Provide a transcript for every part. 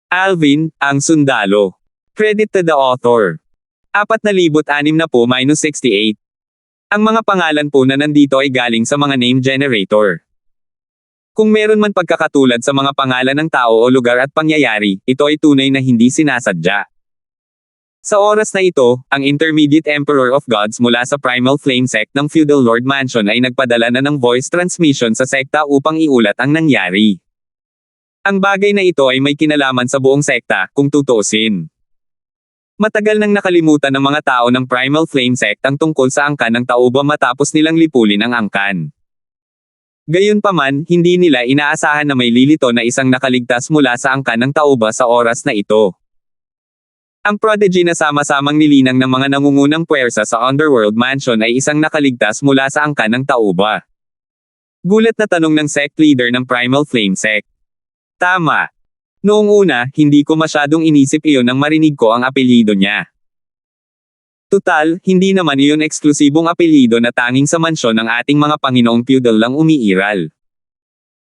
Alvin, ang sundalo. Credit to the author. 4,060-68. Ang mga pangalan po na nandito ay galing sa mga name generator. Kung meron man pagkakatulad sa mga pangalan ng tao o lugar at pangyayari, ito ay tunay na hindi sinasadya. Sa oras na ito, ang Intermediate Emperor of Gods mula sa Primal Flame Sect ng Feudal Lord Mansion ay nagpadala na ng voice transmission sa sekta upang iulat ang nangyari. Ang bagay na ito ay may kinalaman sa buong sekta, kung tutuusin. Matagal nang nakalimutan ng mga tao ng Primal Flame Sect ang tungkol sa angkan ng Tauba matapos nilang lipulin ang angkan. Gayunpaman, hindi nila inaasahan na may lilito na isang nakaligtas mula sa angkan ng Tauba sa oras na ito. Ang prodigy na sama-samang nilinang ng mga nangungunang puwersa sa Underworld Mansion ay isang nakaligtas mula sa angkan ng Tauba. Gulat na tanong ng sect leader ng Primal Flame Sect. Tama. Noong una, hindi ko masyadong inisip iyon nang marinig ko ang apelyido niya. Tutal, hindi naman iyon eksklusibong apelyido na tanging sa mansyon ng ating mga Panginoong Feudal lang umiiral.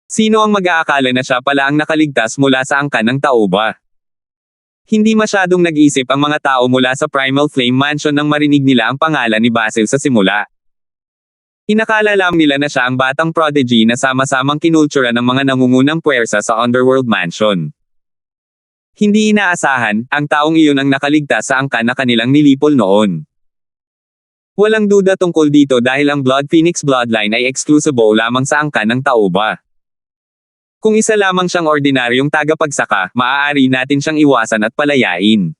Sino ang mag-aakala na siya pala ang nakaligtas mula sa angkan ng Tauba? Hindi masyadong nag-isip ang mga tao mula sa Primal Flame Mansion nang marinig nila ang pangalan ni Basil sa simula. Inakala lang nila na siya ang batang prodigy na sama-samang kinultura ng mga nangungunang puwersa sa Underworld Mansion. Hindi inaasahan, ang taong iyon ang nakaligtas sa angkan na kanilang nilipol noon. Walang duda tungkol dito dahil ang Blood Phoenix bloodline ay eksklusibo lamang sa angkan ng Tauba. Kung isa lamang siyang ordinaryong tagapagsaka, maaari natin siyang iwasan at palayain.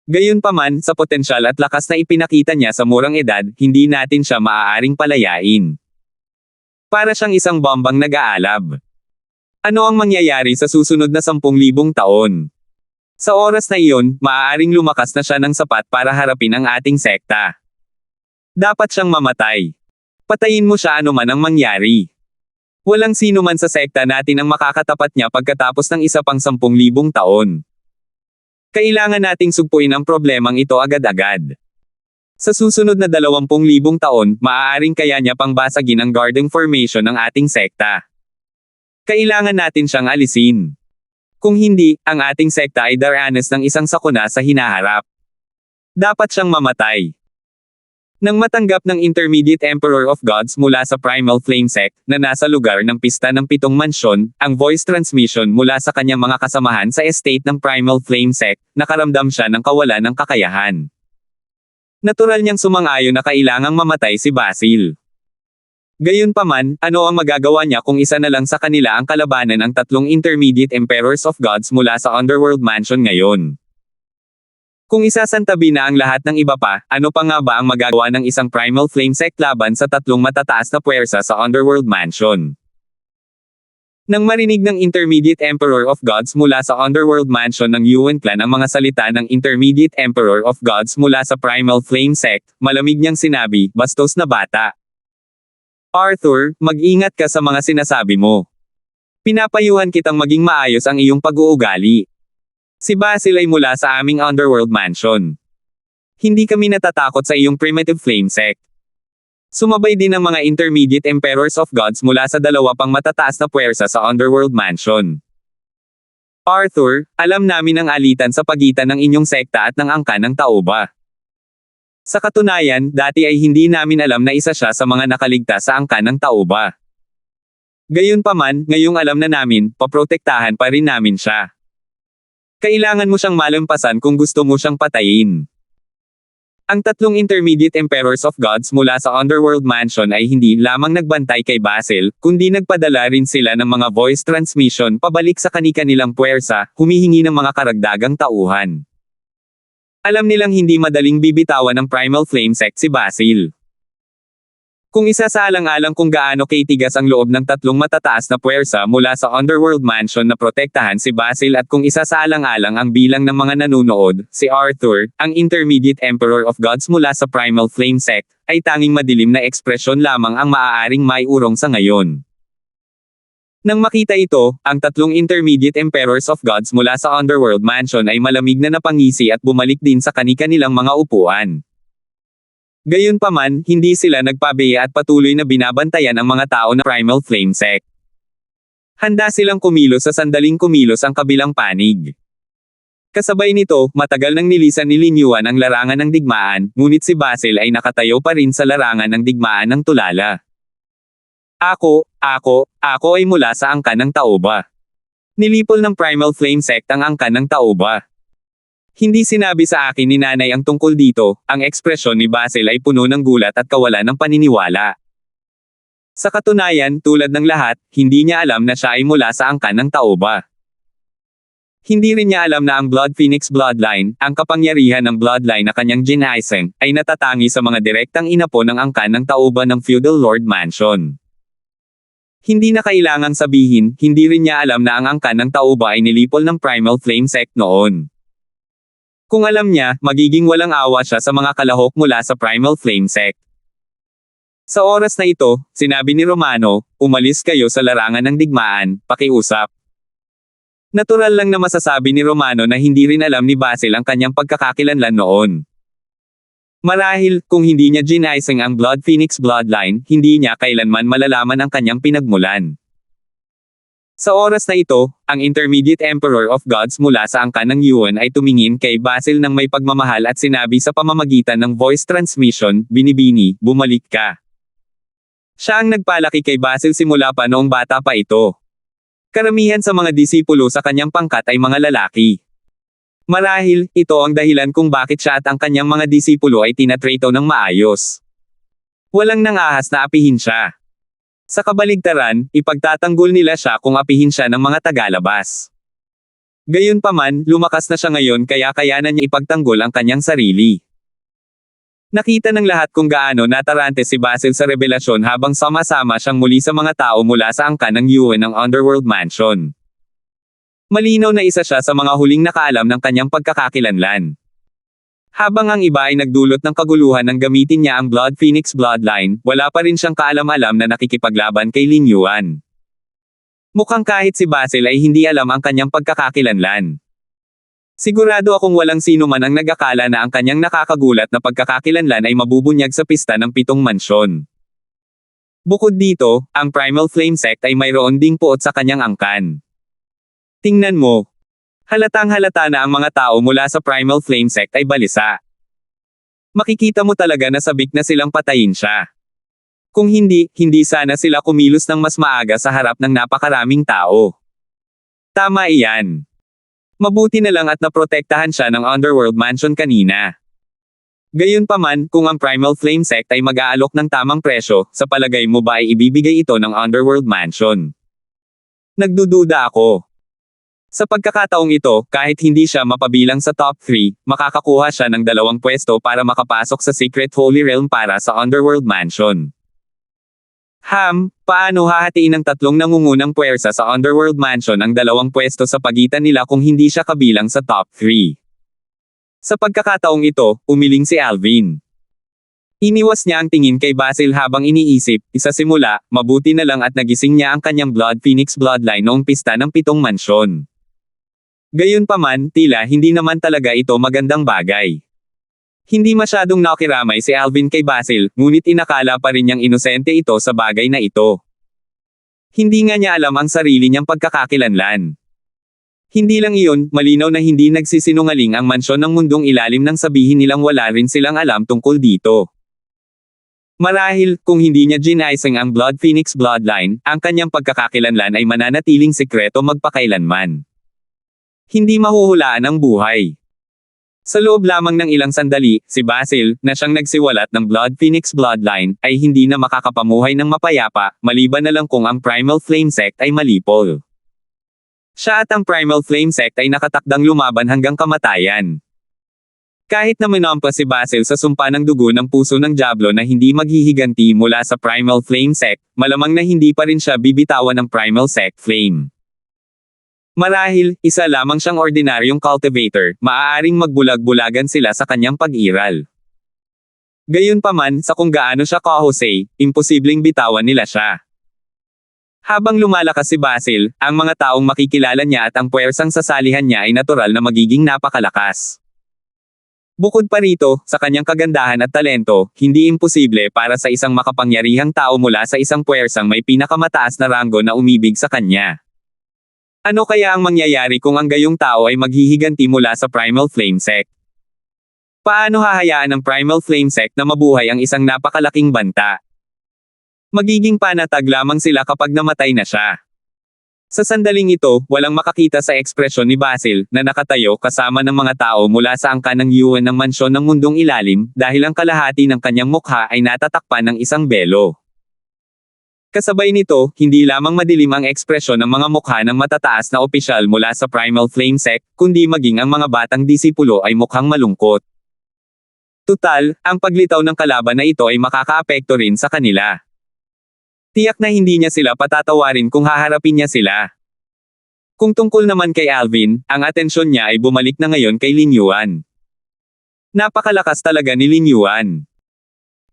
Gayunpaman, sa potensyal at lakas na ipinakita niya sa murang edad, hindi natin siya maaaring palayain. Para siyang isang bombang nag-aalab. Ano ang mangyayari sa susunod na 10,000 taon? Sa oras na iyon, maaaring lumakas na siya ng sapat para harapin ang ating sekta. Dapat siyang mamatay. Patayin mo siya anuman ang mangyari. Walang sino man sa sekta natin ang makakatapat niya pagkatapos ng isa pang 10,000 taon. Kailangan nating sugpuin ang problemang ito agad-agad. Sa susunod na 20,000 taon, maaaring kaya niya pang basagin ang guarding formation ng ating sekta. Kailangan natin siyang alisin. Kung hindi, ang ating sekta ay daranas ng isang sakuna sa hinaharap. Dapat siyang mamatay. Nang matanggap ng Intermediate Emperor of Gods mula sa Primal Flame Sect, na nasa lugar ng pista ng 7 mansyon, ang voice transmission mula sa kanyang mga kasamahan sa estate ng Primal Flame Sect, nakaramdam siya ng kawalan ng kakayahan. Natural niyang sumang-ayon na kailangang mamatay si Basil. Gayunpaman, ano ang magagawa niya kung isa na lang sa kanila ang kalabanan ng 3 Intermediate Emperors of Gods mula sa Underworld Mansion ngayon? Kung isasantabi na ang lahat ng iba pa, ano pa nga ba ang magagawa ng isang Primal Flame Sect laban sa 3 matataas na puwersa sa Underworld Mansion? Nang marinig ng Intermediate Emperor of Gods mula sa Underworld Mansion ng Yuan Clan ang mga salita ng Intermediate Emperor of Gods mula sa Primal Flame Sect, malamig niyang sinabi, "Bastos na bata. Arthur, mag-ingat ka sa mga sinasabi mo. Pinapayuhan kitang maging maayos ang iyong pag-uugali. Si Basil ay mula sa aming Underworld Mansion. Hindi kami natatakot sa iyong Primitive Flame Sect. Sumabay din ang mga Intermediate Emperors of Gods mula sa 2 pang matataas na puwersa sa Underworld Mansion. Arthur, alam namin ang alitan sa pagitan ng inyong sekta at ng angkan ng Tauba. Sa katunayan, dati ay hindi namin alam na isa siya sa mga nakaligtas sa angkan ng Tauba. Gayunpaman, ngayong alam na namin, paprotektahan pa rin namin siya. Kailangan mo siyang malampasan kung gusto mo siyang patayin." Ang 3 Intermediate Emperors of Gods mula sa Underworld Mansion ay hindi lamang nagbantay kay Basil, kundi nagpadala rin sila ng mga voice transmission pabalik sa kani-kanilang puwersa, humihingi ng mga karagdagang tauhan. Alam nilang hindi madaling bibitawan ng Primal Flame Sect si Basil. Kung isasaalang-alang kung gaano kaitigas ang loob ng 3 matataas na puwersa mula sa Underworld Mansion na protektahan si Basil at kung isasaalang-alang ang bilang ng mga nanunood, si Arthur, ang Intermediate Emperor of Gods mula sa Primal Flame Sect, ay tanging madilim na ekspresyon lamang ang maaaring maiurong sa ngayon. Nang makita ito, ang 3 Intermediate Emperors of Gods mula sa Underworld Mansion ay malamig na napangisi at bumalik din sa kani-kanilang mga upuan. Gayunpaman, hindi sila nagpabeya at patuloy na binabantayan ang mga tao na Primal Flame Sect. Handa silang kumilos sa sandaling kumilos ang kabilang panig. Kasabay nito, matagal nang nilisan ni Lin Yuan ang larangan ng digmaan, ngunit si Basil ay nakatayo pa rin sa larangan ng digmaan ng tulala. Ako ay mula sa angkan ng Taoba. Nilipol ng Primal Flame Sect ang angkan ng Taoba. Hindi sinabi sa akin ni nanay ang tungkol dito, ang ekspresyon ni Basil ay puno ng gulat at kawalan ng paniniwala. Sa katunayan, tulad ng lahat, hindi niya alam na siya ay mula sa angkan ng Taoba. Hindi rin niya alam na ang Blood Phoenix Bloodline, ang kapangyarihan ng bloodline na kanyang ginaiseng, ay natatangi sa mga direktang inapo ng angkan ng Taoba ng Feudal Lord Mansion. Hindi na kailangang sabihin, hindi rin niya alam na ang angkan ng Taoba ay nilipol ng Primal Flame Sect noon. Kung alam niya, magiging walang awa siya sa mga kalahok mula sa Primal Flame Sect. Sa oras na ito, sinabi ni Romano, umalis kayo sa larangan ng digmaan, pakiusap. Natural lang na masasabi ni Romano na hindi rin alam ni Basil ang kanyang pagkakakilanlan noon. Marahil, kung hindi niya ginaiseng ang Blood Phoenix Bloodline, hindi niya kailanman malalaman ang kanyang pinagmulan. Sa oras na ito, ang Intermediate Emperor of Gods mula sa angkan ng Yuan ay tumingin kay Basil ng may pagmamahal at sinabi sa pamamagitan ng voice transmission, Binibini, bumalik ka. Siya ang nagpalaki kay Basil simula pa noong bata pa ito. Karamihan sa mga disipulo sa kanyang pangkat ay mga lalaki. Marahil, ito ang dahilan kung bakit siya at ang kanyang mga disipulo ay tinatrato ng maayos. Walang nangahas na apihin siya. Sa kabaligtaran, ipagtatanggol nila siya kung apihin siya ng mga tagalabas. Gayunpaman, lumakas na siya ngayon kaya kayanan niya ipagtanggol ang kanyang sarili. Nakita ng lahat kung gaano natarante si Basil sa revelasyon habang sama-sama siyang muli sa mga tao mula sa angkan ng Yuan ng Underworld Mansion. Malinaw na isa siya sa mga huling nakaalam ng kanyang pagkakakilanlan. Habang ang iba ay nagdulot ng kaguluhan nang gamitin niya ang Blood Phoenix Bloodline, wala pa rin siyang kaalam-alam na nakikipaglaban kay Lin Yuan. Mukhang kahit si Basil ay hindi alam ang kanyang pagkakakilanlan. Sigurado akong walang sino man ang nag-akala na ang kanyang nakakagulat na pagkakakilanlan ay mabubunyag sa pista ng 7 mansyon. Bukod dito, ang Primal Flame Sect ay mayroon ding puot sa kanyang angkan. Tingnan mo. Halatang-halata na ang mga tao mula sa Primal Flame Sect ay balisa. Makikita mo talaga na sabik na silang patayin siya. Kung hindi, hindi sana sila kumilos ng mas maaga sa harap ng napakaraming tao. Tama iyan. Mabuti na lang at naprotektahan siya ng Underworld Mansion kanina. Gayunpaman, kung ang Primal Flame Sect ay mag-aalok ng tamang presyo, sa palagay mo ba ay ibibigay ito ng Underworld Mansion? Nagdududa ako. Sa pagkakataong ito, kahit hindi siya mapabilang sa top 3, makakakuha siya ng 2 pwesto para makapasok sa Secret Holy Realm para sa Underworld Mansion. Paano hahatiin ng 3 nangungunang puwersa sa Underworld Mansion ang 2 pwesto sa pagitan nila kung hindi siya kabilang sa top 3? Sa pagkakataong ito, umiling si Alvin. Iniwas niya ang tingin kay Basil habang iniisip, isa simula, mabuti na lang at nagising niya ang kanyang Blood Phoenix Bloodline noong pista ng 7 mansyon. Gayunpaman, tila hindi naman talaga ito magandang bagay. Hindi masyadong nakiramay si Alvin kay Basil, ngunit inakala pa rin niyang inosente ito sa bagay na ito. Hindi nga niya alam ang sarili niyang pagkakakilanlan. Hindi lang iyon, malinaw na hindi nagsisinungaling ang mansyon ng mundong ilalim nang sabihin nilang wala rin silang alam tungkol dito. Marahil, kung hindi niya ginaiseng ang Blood Phoenix Bloodline, ang kanyang pagkakakilanlan ay mananatiling sikreto magpakailanman. Hindi mahuhulaan ang buhay. Sa loob lamang ng ilang sandali, si Basil, na siyang nagsiwalat ng Blood Phoenix Bloodline, ay hindi na makakapamuhay ng mapayapa, maliban na lang kung ang Primal Flame Sect ay malipol. Siya at ang Primal Flame Sect ay nakatakdang lumaban hanggang kamatayan. Kahit na minampa si Basil sa sumpa ng dugo ng puso ng Diablo na hindi maghihiganti mula sa Primal Flame Sect, malamang na hindi pa rin siya bibitawan ng Primal Sect Flame. Marahil, isa lamang siyang ordinaryong cultivator, maaaring magbulag-bulagan sila sa kanyang pag-iral. Gayunpaman, sa kung gaano siya kahusay, imposibleng bitawan nila siya. Habang lumalakas si Basil, ang mga taong makikilala niya at ang puwersang sasalihan niya ay natural na magiging napakalakas. Bukod pa rito, sa kanyang kagandahan at talento, hindi imposible para sa isang makapangyarihang tao mula sa isang puwersang may pinakamataas na ranggo na umibig sa kanya. Ano kaya ang mangyayari kung ang gayong tao ay maghihiganti mula sa Primal Flame Sect? Paano hahayaan ng Primal Flame Sect na mabuhay ang isang napakalaking banta? Magiging panatag lamang sila kapag namatay na siya. Sa sandaling ito, walang makakita sa ekspresyon ni Basil, na nakatayo kasama ng mga tao mula sa angka ng yuan ng mansyon ng mundong ilalim, dahil ang kalahati ng kanyang mukha ay natatakpan ng isang belo. Kasabay nito, hindi lamang madilim ang ekspresyon ng mga mukha ng matataas na opisyal mula sa Primal Flame Sect, kundi maging ang mga batang disipulo ay mukhang malungkot. Tutal, ang paglitaw ng kalaban na ito ay makakaapekto rin sa kanila. Tiyak na hindi niya sila patatawarin kung haharapin niya sila. Kung tungkol naman kay Alvin, ang atensyon niya ay bumalik na ngayon kay Lin Yuan. Napakalakas talaga ni Lin Yuan.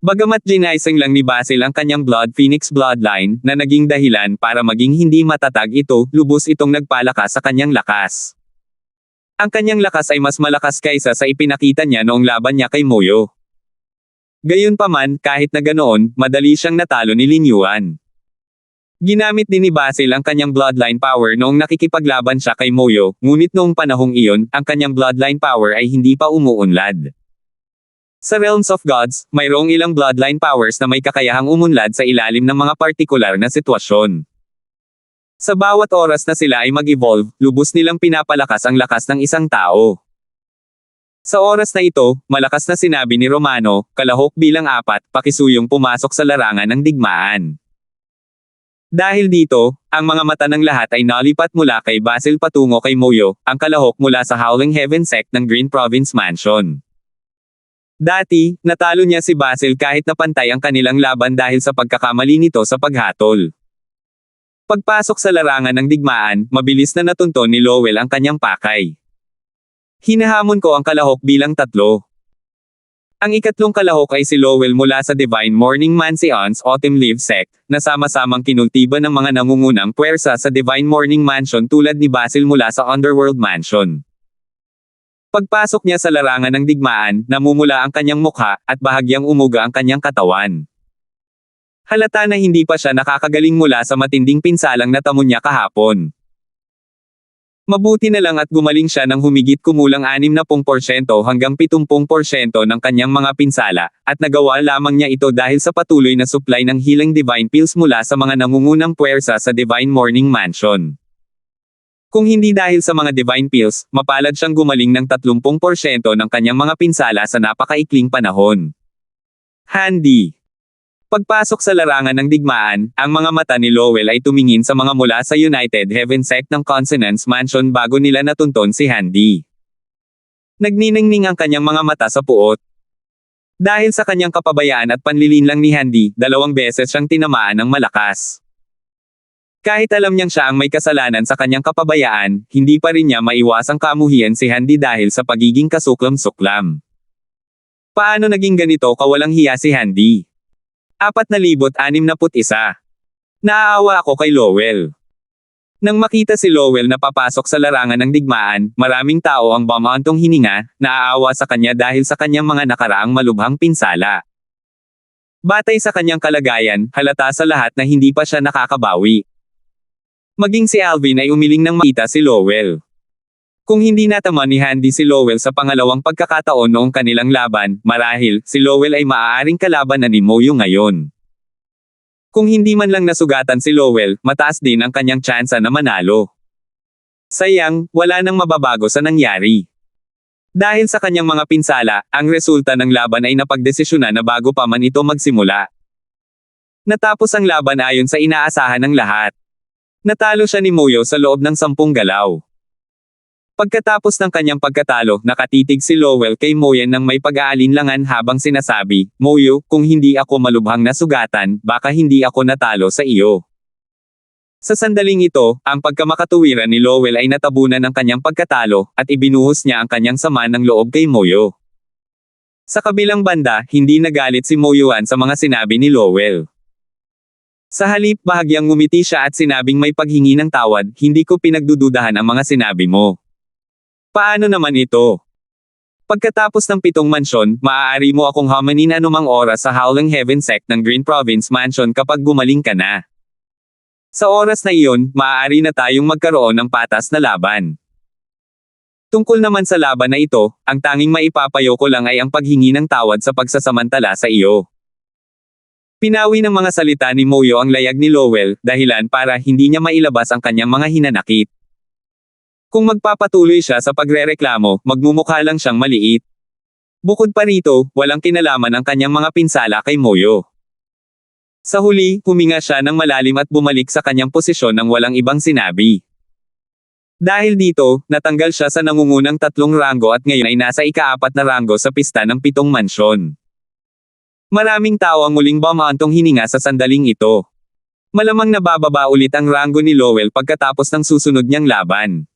Bagamat ginaising lang ni Basil ang kanyang Blood Phoenix bloodline, na naging dahilan para maging hindi matatag ito, lubos itong nagpalakas sa kanyang lakas. Ang kanyang lakas ay mas malakas kaysa sa ipinakita niya noong laban niya kay Moyo. Gayunpaman, kahit na ganoon, madali siyang natalo ni Lin Yuan. Ginamit din ni Basil ang kanyang bloodline power noong nakikipaglaban siya kay Moyo, ngunit noong panahong iyon, ang kanyang bloodline power ay hindi pa umuunlad. Sa Realms of Gods, mayroong ilang bloodline powers na may kakayahang umunlad sa ilalim ng mga partikular na sitwasyon. Sa bawat oras na sila ay mag-evolve, lubos nilang pinapalakas ang lakas ng isang tao. Sa oras na ito, malakas na sinabi ni Romano, kalahok bilang 4, pakisuyong pumasok sa larangan ng digmaan. Dahil dito, ang mga mata ng lahat ay nalipat mula kay Basil patungo kay Moyo, ang kalahok mula sa Howling Heaven Sect ng Green Province Mansion. Dati, natalo niya si Basil kahit napantay ang kanilang laban dahil sa pagkakamali nito sa paghatol. Pagpasok sa larangan ng digmaan, mabilis na natunton ni Lowell ang kanyang pakay. Hinahamon ko ang kalahok bilang 3. Ang ikatlong kalahok ay si Lowell mula sa Divine Morning Mansion's Autumn Leaf Sect, na sama-samang kinultiba ng mga nangungunang puwersa sa Divine Morning Mansion tulad ni Basil mula sa Underworld Mansion. Pagpasok niya sa larangan ng digmaan, namumula ang kanyang mukha, at bahagyang umuga ang kanyang katawan. Halata na hindi pa siya nakakagaling mula sa matinding pinsalang natamo niya kahapon. Mabuti na lang at gumaling siya ng humigit kumulang 60% hanggang 70% ng kanyang mga pinsala, at nagawa lamang niya ito dahil sa patuloy na supply ng healing divine pills mula sa mga nangungunang puwersa sa Divine Morning Mansion. Kung hindi dahil sa mga divine pills, mapalad siyang gumaling ng 30% ng kanyang mga pinsala sa napakaikling panahon. Handy. Pagpasok sa larangan ng digmaan, ang mga mata ni Lowell ay tumingin sa mga mula sa United Heaven Sect ng Consonance Mansion bago nila natunton si Handy. Nagniningning ang kanyang mga mata sa puot. Dahil sa kanyang kapabayaan at panlilinlang ni Handy, 2 beses siyang tinamaan ng malakas. Kahit alam niyang siya ang may kasalanan sa kanyang kapabayaan, hindi pa rin niya maiwasang kamuhian si Handy dahil sa pagiging kasuklam-suklam. Paano naging ganito kawalang hiya si Handy? 4,061. Naaawa ako kay Lowell. Nang makita si Lowell na papasok sa larangan ng digmaan, maraming tao ang bumantong hininga, naaawa sa kanya dahil sa kanyang mga nakaraang malubhang pinsala. Batay sa kanyang kalagayan, halata sa lahat na hindi pa siya nakakabawi. Maging si Alvin ay umiling nang makita si Lowell. Kung hindi natama ni Handy si Lowell sa pangalawang pagkakataon noong kanilang laban, marahil, si Lowell ay maaaring kalaban na ni Moyo ngayon. Kung hindi man lang nasugatan si Lowell, mataas din ang kanyang tsansa na manalo. Sayang, wala nang mababago sa nangyari. Dahil sa kanyang mga pinsala, ang resulta ng laban ay napagdesisyonan na bago pa man ito magsimula. Natapos ang laban ayon sa inaasahan ng lahat. Natalo siya ni Moyo sa loob ng 10 galaw. Pagkatapos ng kanyang pagkatalo, nakatitig si Lowell kay Moyen nang may pag-aalinlangan habang sinasabi, Moyo, kung hindi ako malubhang nasugatan, baka hindi ako natalo sa iyo. Sa sandaling ito, ang pagkamakatuwiran ni Lowell ay natabunan ng kanyang pagkatalo, at ibinuhos niya ang kanyang sama ng loob kay Moyo. Sa kabilang banda, hindi nagalit si Moyuan sa mga sinabi ni Lowell. Sa halip, bahagyang ngumiti siya at sinabing may paghingi ng tawad, hindi ko pinagdududahan ang mga sinabi mo. Paano naman ito? Pagkatapos ng 7 mansyon, maaari mo akong hamanin anumang oras sa Howling Heaven Sect ng Green Province Mansion kapag gumaling ka na. Sa oras na iyon, maaari na tayong magkaroon ng patas na laban. Tungkol naman sa laban na ito, ang tanging maipapayo ko lang ay ang paghingi ng tawad sa pagsasamantala sa iyo. Pinawi ng mga salita ni Moyo ang layag ni Lowell, dahilan para hindi niya mailabas ang kanyang mga hinanakit. Kung magpapatuloy siya sa pagrereklamo, magmumukha lang siyang maliit. Bukod pa rito, walang kinalaman ang kanyang mga pinsala kay Moyo. Sa huli, huminga siya ng malalim at bumalik sa kanyang posisyon nang walang ibang sinabi. Dahil dito, natanggal siya sa nangungunang 3 ranggo at ngayon ay nasa ika-4 na ranggo sa pista ng 7 mansyon. Maraming tao ang muling bumaantong hininga sa sandaling ito. Malamang nabababa ulit ang ranggo ni Lowell pagkatapos ng susunod niyang laban.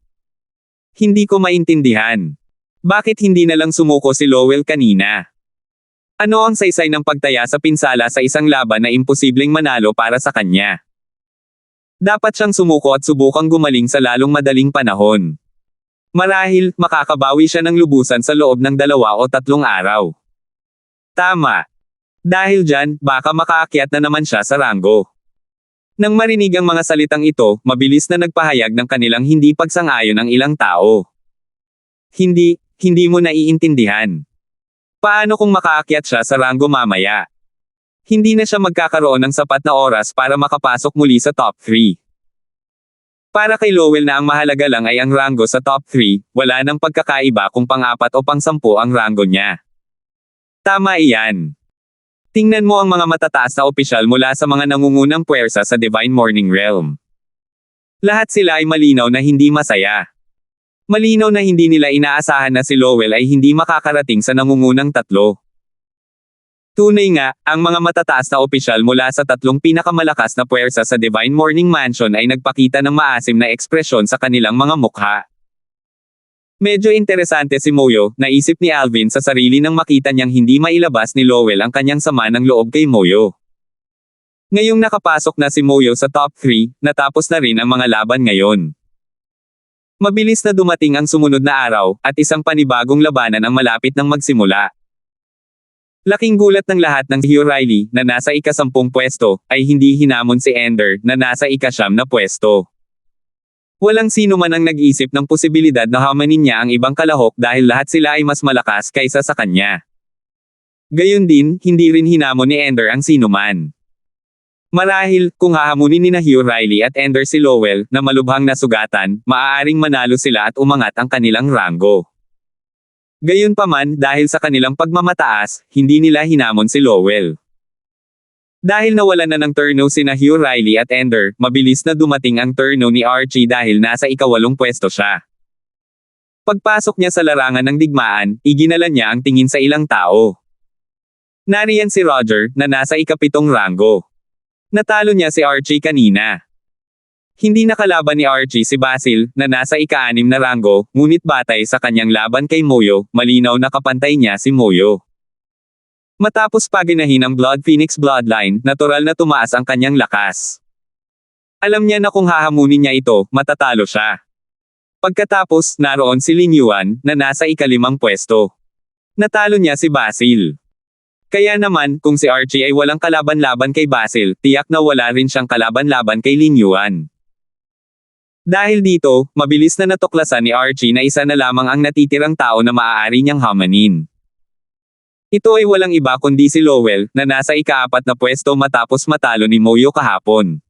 Hindi ko maintindihan. Bakit hindi na lang sumuko si Lowell kanina? Ano ang saysay ng pagtaya sa pinsala sa isang laban na imposibleng manalo para sa kanya? Dapat siyang sumuko at subukang gumaling sa lalong madaling panahon. Marahil, makakabawi siya ng lubusan sa loob ng 2 o 3 araw. Tama. Dahil dyan, baka makaakyat na naman siya sa ranggo. Nang marinig ang mga salitang ito, mabilis na nagpahayag ng kanilang hindi pagsang-ayon ang ilang tao. Hindi mo naiintindihan. Paano kung makaakyat siya sa ranggo mamaya? Hindi na siya magkakaroon ng sapat na oras para makapasok muli sa top 3. Para kay Lowell na ang mahalaga lang ay ang ranggo sa top 3, wala nang pagkakaiba kung pang-4 o pang-10 ang ranggo niya. Tama iyan. Tingnan mo ang mga matataas na opisyal mula sa mga nangungunang puwersa sa Divine Morning Realm. Lahat sila ay malinaw na hindi masaya. Malinaw na hindi nila inaasahan na si Lowell ay hindi makakarating sa nangungunang 3. Tunay nga, ang mga matataas na opisyal mula sa 3 pinakamalakas na puwersa sa Divine Morning Mansion ay nagpakita ng maasim na ekspresyon sa kanilang mga mukha. Medyo interesante si Moyo, naisip ni Alvin sa sarili nang makita niyang hindi mailabas ni Lowell ang kanyang sama ng loob kay Moyo. Ngayong nakapasok na si Moyo sa top 3, natapos na rin ang mga laban ngayon. Mabilis na dumating ang sumunod na araw, at isang panibagong labanan ang malapit nang magsimula. Laking gulat ng lahat ng Hugh Riley, na nasa ika-10 pwesto, ay hindi hinamon si Ender, na nasa ika-9 na pwesto. Walang sino man ang nag-isip ng posibilidad na hamanin niya ang ibang kalahok dahil lahat sila ay mas malakas kaysa sa kanya. Gayon din, hindi rin hinamon ni Ender ang sinuman. Marahil, kung hahamunin ni Hugh Riley at Ender si Lowell, na malubhang nasugatan, maaaring manalo sila at umangat ang kanilang ranggo. Gayunpaman, dahil sa kanilang pagmamataas, hindi nila hinamon si Lowell. Dahil nawalan na ng turno sina Hugh Riley at Ender, mabilis na dumating ang turno ni Archie dahil nasa ika-8 pwesto siya. Pagpasok niya sa larangan ng digmaan, iginala niya ang tingin sa ilang tao. Nariyan si Roger, na nasa ika-7 ranggo. Natalo niya si Archie kanina. Hindi nakalaban ni Archie si Basil, na nasa ika-6 na ranggo, ngunit batay sa kanyang laban kay Moyo, malinaw na kapantay niya si Moyo. Matapos paginahin ang Blood Phoenix Bloodline, natural na tumaas ang kanyang lakas. Alam niya na kung hahamunin niya ito, matatalo siya. Pagkatapos, naroon si Lin Yuan, na nasa ika-5 pwesto. Natalo niya si Basil. Kaya naman, kung si Archie ay walang kalaban-laban kay Basil, tiyak na wala rin siyang kalaban-laban kay Lin Yuan. Dahil dito, mabilis na natuklasan ni Archie na isa na lamang ang natitirang tao na maaari niyang hamanin. Ito ay walang iba kundi si Lowell, na nasa ika-4 na pwesto matapos matalo ni Moyo kahapon.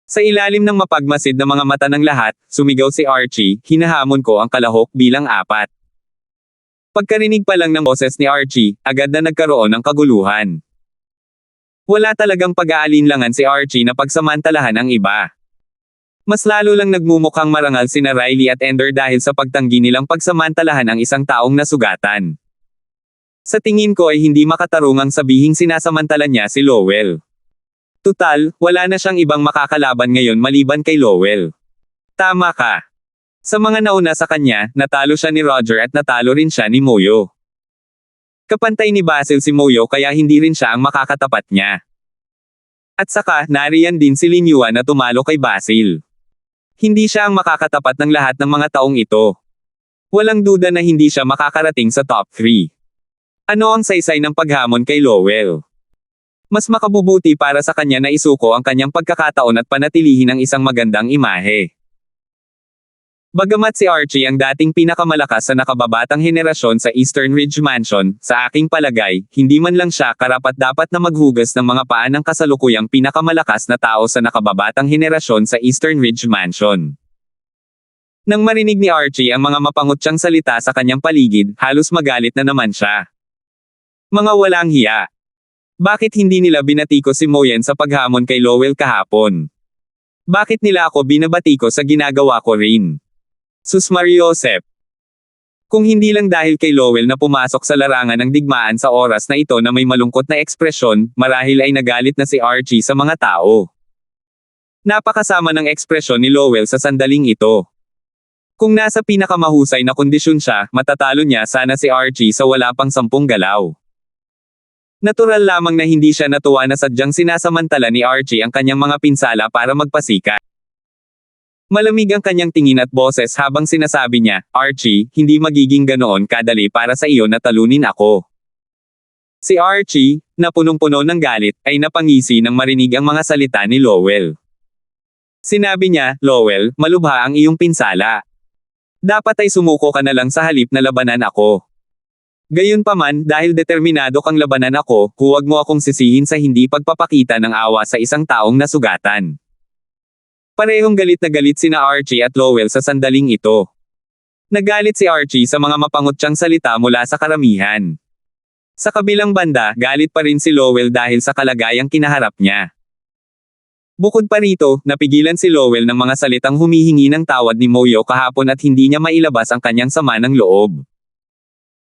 Sa ilalim ng mapagmasid na mga mata ng lahat, sumigaw si Archie, hinahamon ko ang kalahok bilang 4. Pagkarinig pa lang ng boses ni Archie, agad na nagkaroon ng kaguluhan. Wala talagang pag-aalinlangan si Archie na pagsamantalahan ang iba. Mas lalo lang nagmumukhang marangal sina Riley at Ender dahil sa pagtanggi nilang pagsamantalahan ang isang taong nasugatan. Sa tingin ko ay hindi makatarungang sabihing sinasamantalan niya si Lowell. Tutal, wala na siyang ibang makakalaban ngayon maliban kay Lowell. Tama ka. Sa mga nauna sa kanya, natalo siya ni Roger at natalo rin siya ni Moyo. Kapantay ni Basil si Moyo kaya hindi rin siya ang makakatapat niya. At saka, nariyan din si Lin Yuan na tumalo kay Basil. Hindi siya ang makakatapat ng lahat ng mga taong ito. Walang duda na hindi siya makakarating sa top 3. Ano ang saysay ng paghamon kay Lowell? Mas makabubuti para sa kanya na isuko ang kanyang pagkakataon at panatilihin ang isang magandang imahe. Bagamat si Archie ang dating pinakamalakas sa nakababatang henerasyon sa Eastern Ridge Mansion, sa aking palagay, hindi man lang siya karapat-dapat na maghugas ng mga paa ng kasalukuyang pinakamalakas na tao sa nakababatang henerasyon sa Eastern Ridge Mansion. Nang marinig ni Archie ang mga mapangutyang salita sa kanyang paligid, halos magalit na naman siya. Mga walang hiya. Bakit hindi nila binatiko si Moyen sa paghamon kay Lowell kahapon? Bakit nila ako binabatiko sa ginagawa ko rin? Sus Mariosep. Kung hindi lang dahil kay Lowell na pumasok sa larangan ng digmaan sa oras na ito na may malungkot na ekspresyon, marahil ay nagalit na si Archie sa mga tao. Napakasama ng ekspresyon ni Lowell sa sandaling ito. Kung nasa pinakamahusay na kondisyon siya, matatalo niya sana si Archie sa wala pang 10 galaw. Natural lamang na hindi siya natuwa na sadyang sinasamantala ni Archie ang kanyang mga pinsala para magpasikat. Malamig ang kanyang tingin at boses habang sinasabi niya, Archie, hindi magiging ganoon kadali para sa iyo na talunin ako. Si Archie, na punong-puno ng galit, ay napangisi nang marinig ang mga salita ni Lowell. Sinabi niya, Lowell, malubha ang iyong pinsala. Dapat ay sumuko ka na lang sa halip na labanan ako. Gayunpaman, dahil determinado kang labanan ako, huwag mo akong sisihin sa hindi pagpapakita ng awa sa isang taong nasugatan. Parehong galit na galit sina Archie at Lowell sa sandaling ito. Nagalit si Archie sa mga mapangutyang salita mula sa karamihan. Sa kabilang banda, galit pa rin si Lowell dahil sa kalagayang kinaharap niya. Bukod pa rito, napigilan si Lowell ng mga salitang humihingi ng tawad ni Moyo kahapon at hindi niya mailabas ang kanyang sama ng loob.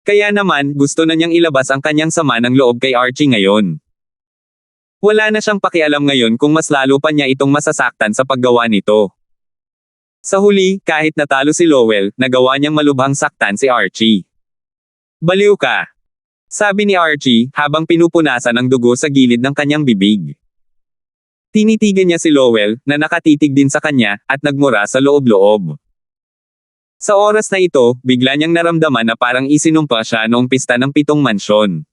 Kaya naman, gusto na niyang ilabas ang kanyang sama ng loob kay Archie ngayon. Wala na siyang pakialam ngayon kung mas lalo pa niya itong masasaktan sa paggawa nito. Sa huli, kahit natalo si Lowell, nagawa niyang malubhang saktan si Archie. Baliw ka! Sabi ni Archie, habang pinupunasan ang dugo sa gilid ng kanyang bibig. Tinitigan niya si Lowell, na nakatitig din sa kanya, at nagmura sa loob-loob. Sa oras na ito, bigla niyang naramdaman na parang isinumpa siya noong pista ng 7 mansyon.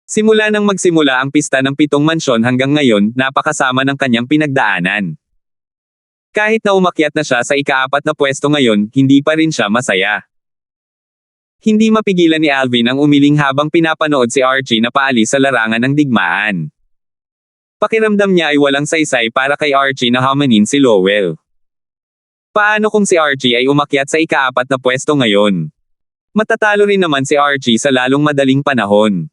Simula nang magsimula ang pista ng 7 mansyon hanggang ngayon, napakasama ng kanyang pinagdaanan. Kahit na umakyat na siya sa ika-4 na pwesto ngayon, hindi pa rin siya masaya. Hindi mapigilan ni Alvin ang umiling habang pinapanood si Archie na paalis sa larangan ng digmaan. Pakiramdam niya ay walang saysay para kay Archie na hamanin si Lowell. Paano kung si Archie ay umakyat sa ika-4 na pwesto ngayon? Matatalo rin naman si Archie sa lalong madaling panahon.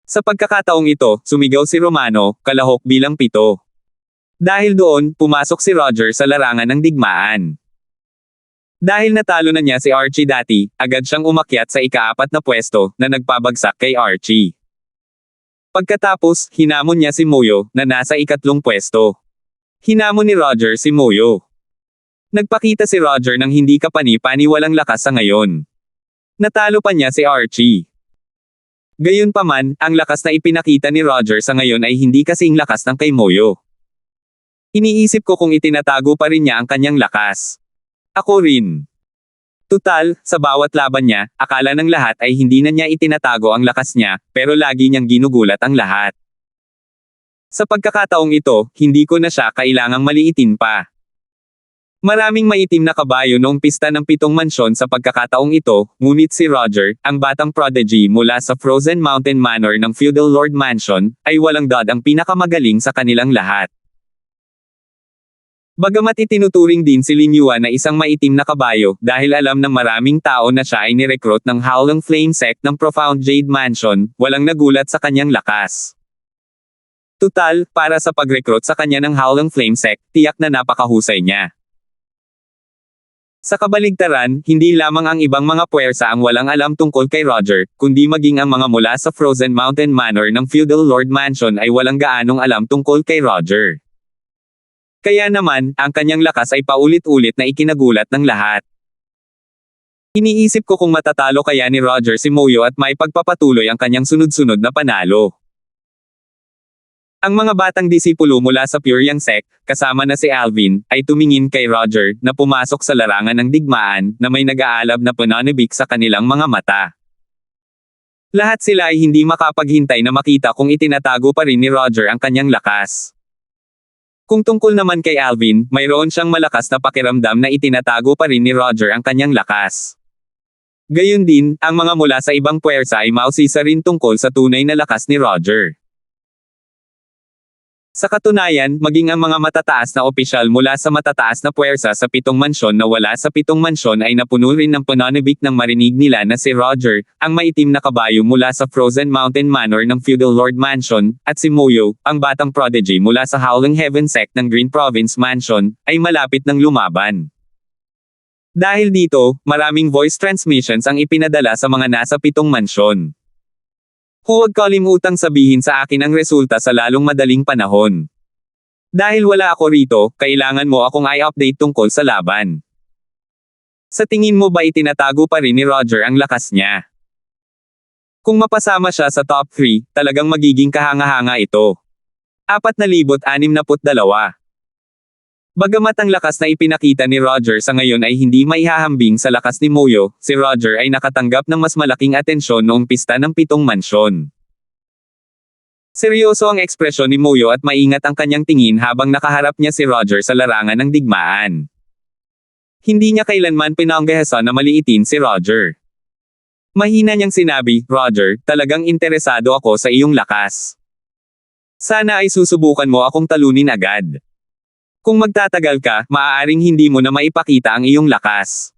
Sa pagkakataong ito, sumigaw si Romano, kalahok bilang 7. Dahil doon, pumasok si Roger sa larangan ng digmaan. Dahil natalo na niya si Archie dati, agad siyang umakyat sa ika-4 na pwesto, na nagpabagsak kay Archie. Pagkatapos, hinamon niya si Moyo, na nasa ika-3 pwesto. Hinamon ni Roger si Moyo. Nagpakita si Roger ng hindi kapani-pani walang lakas sa ngayon. Natalo pa niya si Archie. Gayunpaman, ang lakas na ipinakita ni Roger sa ngayon ay hindi kasing lakas ng kay Moyo. Iniisip ko kung itinatago pa rin niya ang kanyang lakas. Ako rin. Tutal, sa bawat laban niya, akala ng lahat ay hindi na niya itinatago ang lakas niya, pero lagi niyang ginugulat ang lahat. Sa pagkakataong ito, hindi ko na siya kailangang maliitin pa. Maraming maitim na kabayo noong pista ng 7 mansyon sa pagkakataong ito, ngunit si Roger, ang batang prodigy mula sa Frozen Mountain Manor ng Feudal Lord Mansion, ay walang dad ang pinakamagaling sa kanilang lahat. Bagamat itinuturing din si Lin Yuan na isang maitim na kabayo, dahil alam ng maraming tao na siya ay nirecruit ng Howling Flame Sect ng Profound Jade Mansion, walang nagulat sa kanyang lakas. Tutal, para sa pag-recruit sa kanya ng Howling Flame Sect, tiyak na napakahusay niya. Sa kabaligtaran, hindi lamang ang ibang mga puwersa ang walang alam tungkol kay Roger, kundi maging ang mga mula sa Frozen Mountain Manor ng Feudal Lord Mansion ay walang gaanong alam tungkol kay Roger. Kaya naman, ang kanyang lakas ay paulit-ulit na ikinagulat ng lahat. Iniisip ko kung matatalo kaya ni Roger si Moyo at may pagpapatuloy ang kanyang sunod-sunod na panalo. Ang mga batang disipulo mula sa Pure Yang Sect, kasama na si Alvin, ay tumingin kay Roger, na pumasok sa larangan ng digmaan, na may nag-aalab na pananibik sa kanilang mga mata. Lahat sila ay hindi makapaghintay na makita kung itinatago pa rin ni Roger ang kanyang lakas. Kung tungkol naman kay Alvin, mayroon siyang malakas na pakiramdam na itinatago pa rin ni Roger ang kanyang lakas. Gayun din, ang mga mula sa ibang puwersa ay mausisa rin tungkol sa tunay na lakas ni Roger. Sa katunayan, maging ang mga matataas na opisyal mula sa matataas na puwersa sa 7 mansyon na wala sa 7 mansyon ay napuno rin ng pananabik nang marinig nila na si Roger, ang maitim na kabayo mula sa Frozen Mountain Manor ng Feudal Lord Mansion, at si Moyo, ang batang prodigy mula sa Howling Heaven sect ng Green Province Mansion, ay malapit ng lumaban. Dahil dito, maraming voice transmissions ang ipinadala sa mga nasa 7 mansyon. Huwag kalimutang sabihin sa akin ang resulta sa lalong madaling panahon. Dahil wala ako rito, kailangan mo akong i-update tungkol sa laban. Sa tingin mo ba itinatago pa rin ni Roger ang lakas niya? Kung mapasama siya sa top 3, talagang magiging kahanga-hanga ito. 4,062. Bagamat ang lakas na ipinakita ni Roger sa ngayon ay hindi maihahambing sa lakas ni Moyo, si Roger ay nakatanggap ng mas malaking atensyon noong pista ng 7 mansyon. Seryoso ang ekspresyon ni Moyo at maingat ang kanyang tingin habang nakaharap niya si Roger sa larangan ng digmaan. Hindi niya kailanman pinanggahasan na maliitin si Roger. Mahina niyang sinabi, "Roger, talagang interesado ako sa iyong lakas. Sana ay susubukan mo akong talunin agad. Kung magtatagal ka, maaaring hindi mo na maipakita ang iyong lakas."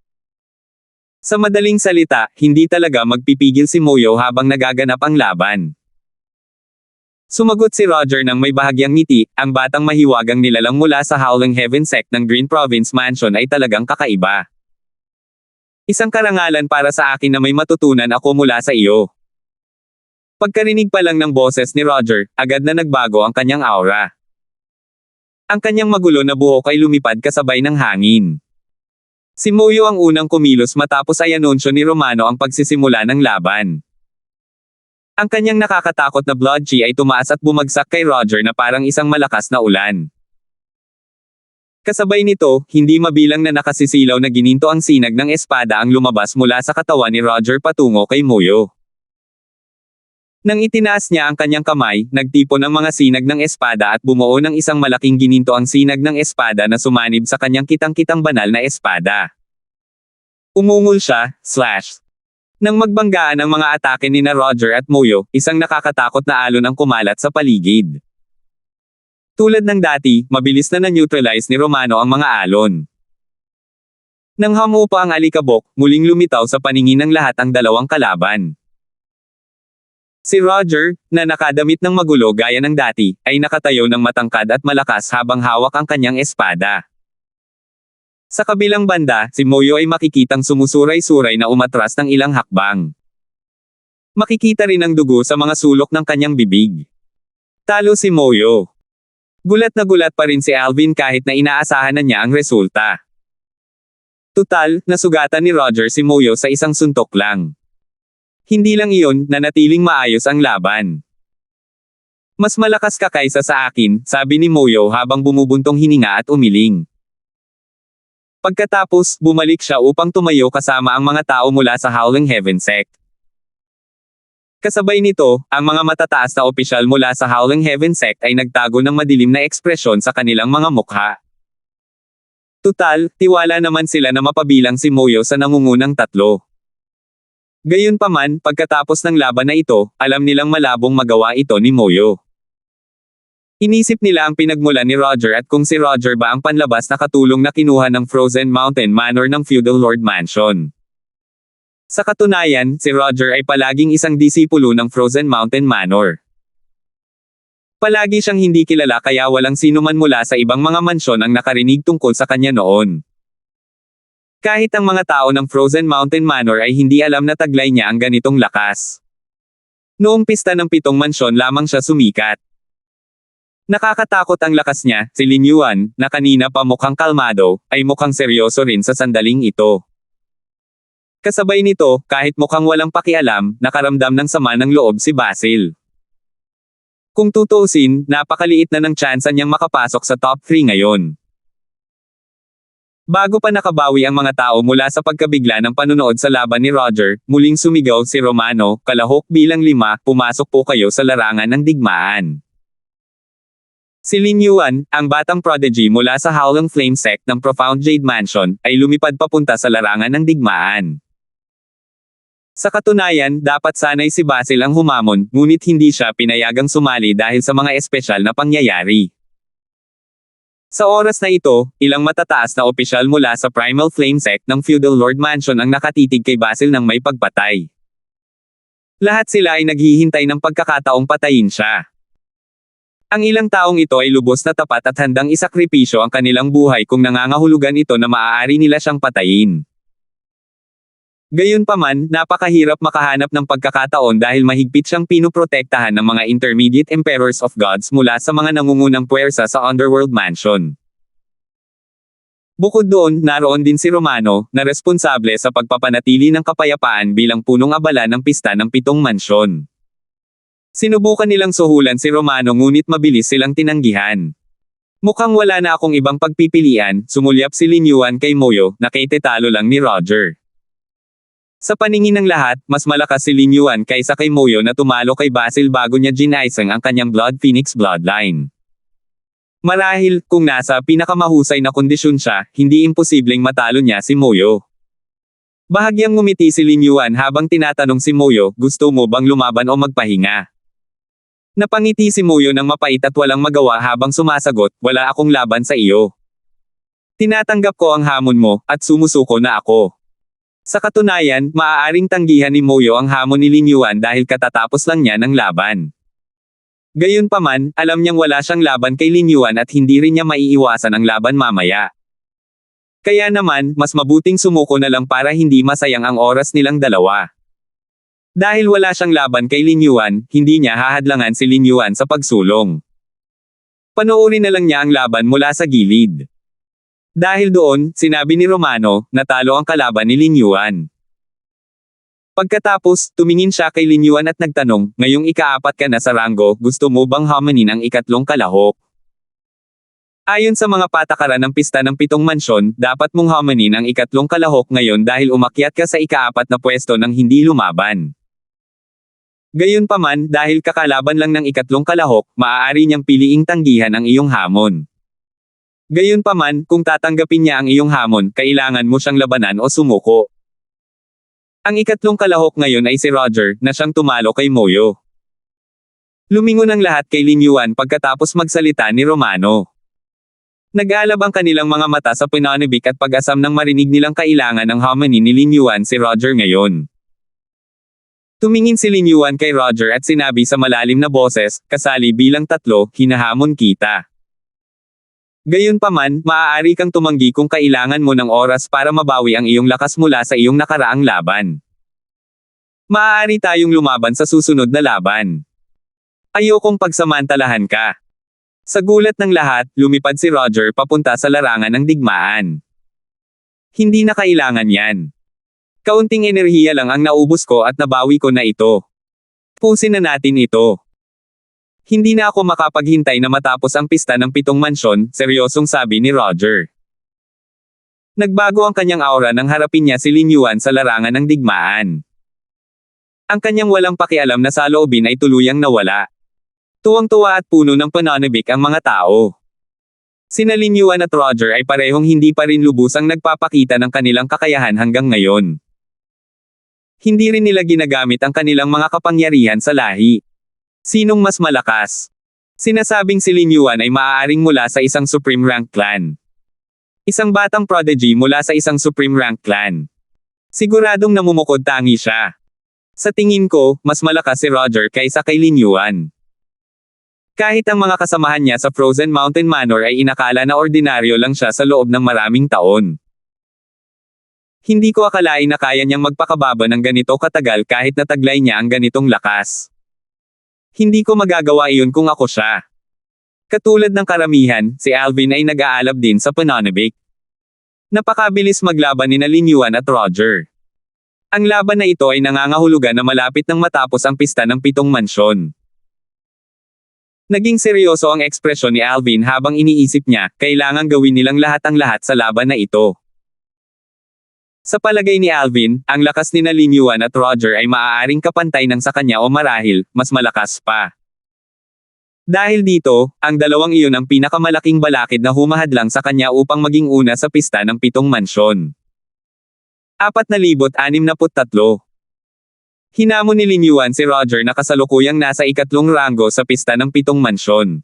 Sa madaling salita, hindi talaga magpipigil si Moyo habang nagaganap ang laban. Sumagot si Roger ng may bahagyang ngiti, ang batang mahiwagang nilalang mula sa Howling Heaven sect ng Green Province Mansion ay talagang kakaiba. Isang karangalan para sa akin na may matutunan ako mula sa iyo. Pagkarinig pa lang ng boses ni Roger, agad na nagbago ang kanyang aura. Ang kanyang magulo na buhok ay lumipad kasabay ng hangin. Si Moyo ang unang kumilos matapos ay anunsyo ni Romano ang pagsisimula ng laban. Ang kanyang nakakatakot na blood chi ay tumaas at bumagsak kay Roger na parang isang malakas na ulan. Kasabay nito, hindi mabilang na nakasisilaw na gininto ang sinag ng espada ang lumabas mula sa katawan ni Roger patungo kay Moyo. Nang itinaas niya ang kanyang kamay, nagtipon ang mga sinag ng espada at bumuo ng isang malaking gininto ang sinag ng espada na sumanib sa kanyang kitang-kitang banal na espada. Umungol siya, slash. Nang magbanggaan ang mga atake ni na Roger at Moyo, isang nakakatakot na alon ang kumalat sa paligid. Tulad ng dati, mabilis na na-neutralize ni Romano ang mga alon. Nang hamupa ang alikabok, muling lumitaw sa paningin ng lahat ang dalawang kalaban. Si Roger, na nakadamit ng magulo gaya ng dati, ay nakatayo ng matangkad at malakas habang hawak ang kanyang espada. Sa kabilang banda, si Moyo ay makikitang sumusuray-suray na umatras ng ilang hakbang. Makikita rin ang dugo sa mga sulok ng kanyang bibig. Talo si Moyo. Gulat na gulat pa rin si Alvin kahit na inaasahan na niya ang resulta. Tutal, nasugatan ni Roger si Moyo sa isang suntok lang. Hindi lang iyon, nanatiling maayos ang laban. "Mas malakas ka kaysa sa akin," sabi ni Moyo habang bumubuntong hininga at umiling. Pagkatapos, bumalik siya upang tumayo kasama ang mga tao mula sa Howling Heaven sect. Kasabay nito, ang mga matataas na opisyal mula sa Howling Heaven sect ay nagtago ng madilim na ekspresyon sa kanilang mga mukha. Tutal, tiwala naman sila na mapabilang si Moyo sa nangungunang 3. Gayunpaman, pagkatapos ng laban na ito, alam nilang malabong magawa ito ni Moyo. Inisip nila ang pinagmulan ni Roger at kung si Roger ba ang panlabas na katulong na kinuha ng Frozen Mountain Manor ng Feudal Lord Mansion. Sa katunayan, si Roger ay palaging isang disipulo ng Frozen Mountain Manor. Palagi siyang hindi kilala kaya walang sino man mula sa ibang mga mansyon ang nakarinig tungkol sa kanya noon. Kahit ang mga tao ng Frozen Mountain Manor ay hindi alam na taglay niya ang ganitong lakas. Noong pista ng 7 mansyon lamang siya sumikat. Nakakatakot ang lakas niya, si Lin Yuan, na kanina pa mukhang kalmado, ay mukhang seryoso rin sa sandaling ito. Kasabay nito, kahit mukhang walang pakialam, nakaramdam ng sama ng loob si Basil. Kung tutuusin, napakaliit na ng tsansa niyang makapasok sa top 3 ngayon. Bago pa nakabawi ang mga tao mula sa pagkabigla ng panunood sa laban ni Roger, muling sumigaw si Romano, "Kalahok bilang 5, pumasok po kayo sa larangan ng digmaan." Si Lin Yuan, ang batang prodigy mula sa Howling Flame sect ng Profound Jade Mansion, ay lumipad papunta sa larangan ng digmaan. Sa katunayan, dapat sanay si Basil ang humamon, ngunit hindi siya pinayagang sumali dahil sa mga espesyal na pangyayari. Sa oras na ito, ilang matataas na opisyal mula sa Primal Flame sect ng Feudal Lord Mansion ang nakatitig kay Basil ng may pagpatay. Lahat sila ay naghihintay ng pagkakataong patayin siya. Ang ilang taong ito ay lubos na tapat at handang isakripisyo ang kanilang buhay kung nangangahulugan ito na maaari nila siyang patayin. Gayunpaman, napakahirap makahanap ng pagkakataon dahil mahigpit siyang pinoprotektahan ng mga intermediate emperors of gods mula sa mga nangungunang puwersa sa Underworld Mansion. Bukod doon, naroon din si Romano, na responsable sa pagpapanatili ng kapayapaan bilang punong abala ng pista ng 7 mansyon. Sinubukan nilang suhulan si Romano ngunit mabilis silang tinanggihan. Mukhang wala na akong ibang pagpipilian, sumulyap si Lin Yuan kay Moyo, na kaitetalo lang ni Roger. Sa paningin ng lahat, mas malakas si Lin Yuan kaysa kay Moyo na tumalo kay Basil bago niya ginaisang ang kanyang Blood Phoenix bloodline. Marahil, kung nasa pinakamahusay na kondisyon siya, hindi imposibleng matalo niya si Moyo. Bahagyang ngumiti si Lin Yuan habang tinatanong si Moyo, "Gusto mo bang lumaban o magpahinga?" Napangiti si Moyo ng mapait at walang magawa habang sumasagot, "Wala akong laban sa iyo. Tinatanggap ko ang hamon mo, at sumusuko na ako." Sa katunayan, maaaring tanggihan ni Moyo ang hamon ni Lin Yuan dahil katatapos lang niya ng laban. Gayunpaman, alam niyang wala siyang laban kay Lin Yuan at hindi rin niya maiiwasan ang laban mamaya. Kaya naman, mas mabuting sumuko na lang para hindi masayang ang oras nilang dalawa. Dahil wala siyang laban kay Lin Yuan, hindi niya hahadlangan si Lin Yuan sa pagsulong. Panoorin na lang niya ang laban mula sa gilid. Dahil doon, sinabi ni Romano, natalo ang kalaban ni Lin Yuan. Pagkatapos, tumingin siya kay Lin Yuan at nagtanong, "Ngayong ika-4 ka na sa ranggo, gusto mo bang hamanin ang 3 kalahok?" Ayon sa mga patakaran ng pista ng 7 mansyon, dapat mong hamanin ang 3 kalahok ngayon dahil umakyat ka sa ika-4 na pwesto nang hindi lumaban. Gayunpaman, dahil kakalaban lang ng 3 kalahok, maaari niyang piliing tanggihan ang iyong hamon. Gayunpaman, kung tatanggapin niya ang iyong hamon, kailangan mo siyang labanan o sumuko. Ang 3 kalahok ngayon ay si Roger, na siyang tumalo kay Moyo. Lumingon ang lahat kay Lin Yuan pagkatapos magsalita ni Romano. Nag-aalab ang kanilang mga mata sa pananabik at pag-asam nang marinig nilang kailangan ng hamanin ni Lin Yuan si Roger ngayon. Tumingin si Lin Yuan kay Roger at sinabi sa malalim na boses, "Kasali bilang 3, hinahamon kita." Gayunpaman, maaari kang tumanggi kung kailangan mo ng oras para mabawi ang iyong lakas mula sa iyong nakaraang laban. Maaari tayong lumaban sa susunod na laban. Ayokong pagsamantalahan ka. Sa gulat ng lahat, lumipad si Roger papunta sa larangan ng digmaan. Hindi na kailangan yan. Kaunting enerhiya lang ang naubos ko at nabawi ko na ito. Pusin na natin ito. Hindi na ako makapaghintay na matapos ang pista ng 7 mansyon, seryosong sabi ni Roger. Nagbago ang kanyang aura nang harapin niya si Lin Yuan sa larangan ng digmaan. Ang kanyang walang pakialam na saloobin ay tuluyang nawala. Tuwang-tuwa at puno ng pananabik ang mga tao. Sina Lin Yuan at Roger ay parehong hindi pa rin lubusang nagpapakita ng kanilang kakayahan hanggang ngayon. Hindi rin nila ginagamit ang kanilang mga kapangyarihan sa lahi. Sinong mas malakas? Sinasabing si Lin Yuan ay maaaring mula sa isang Supreme Rank clan. Isang batang prodigy mula sa isang Supreme Rank clan. Siguradong namumukod tangi siya. Sa tingin ko, mas malakas si Roger kaysa kay Lin Yuan. Kahit ang mga kasamahan niya sa Frozen Mountain Manor ay inakala na ordinaryo lang siya sa loob ng maraming taon. Hindi ko akalain na kaya niyang magpakababa ng ganito katagal kahit nataglay niya ang ganitong lakas. Hindi ko magagawa iyon kung ako siya. Katulad ng karamihan, si Alvin ay nag-aalab din sa pananabik. Napakabilis maglaban ni Lin Yuan at Roger. Ang laban na ito ay nangangahulugan na malapit nang matapos ang pista ng 7 mansyon. Naging seryoso ang ekspresyon ni Alvin habang iniisip niya, kailangang gawin nilang lahat ang lahat sa laban na ito. Sa palagay ni Alvin, ang lakas ni Lin Yuan at Roger ay maaaring kapantay ng sa kanya o marahil, mas malakas pa. Dahil dito, ang dalawang iyon ang pinakamalaking balakid na humahadlang sa kanya upang maging una sa pista ng 7 mansyon. 4,063. Hinamon ni Lin Yuan si Roger na kasalukuyang nasa ikatlong ranggo sa pista ng 7 mansyon.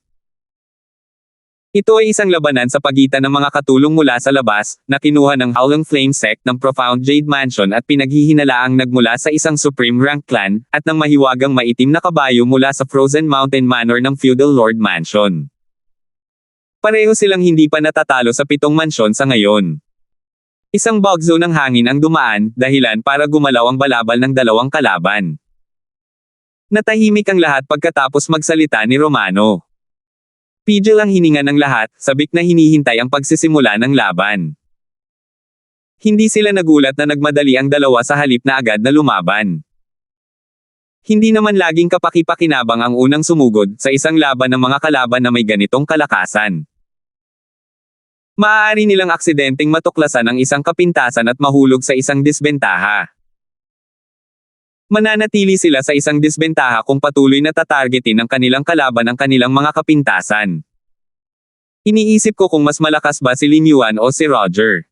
Ito ay isang labanan sa pagitan ng mga katulong mula sa labas, na kinuha ng Howling Flame Sect ng Profound Jade Mansion at pinaghihinalaang nagmula sa isang Supreme Rank Clan, at ng mahiwagang maitim na kabayo mula sa Frozen Mountain Manor ng Feudal Lord Mansion. Pareho silang hindi pa natatalo sa 7 mansyon sa ngayon. Isang bugzo ng hangin ang dumaan, dahilan para gumalaw ang balabal ng dalawang kalaban. Natahimik ang lahat pagkatapos magsalita ni Romano. Pigil ang hininga ng lahat, sabik na hinihintay ang pagsisimula ng laban. Hindi sila nagulat na nagmadali ang dalawa sa halip na agad na lumaban. Hindi naman laging kapaki-pakinabang ang unang sumugod sa isang laban ng mga kalaban na may ganitong kalakasan. Maaari nilang aksidenteng matuklasan ang isang kapintasan at mahulog sa isang disbentaha. Mananatili sila sa isang disbentaha kung patuloy na tatargetin ng kanilang kalaban ang kanilang mga kapintasan. Iniisip ko kung mas malakas ba si Lin Yuan o si Roger.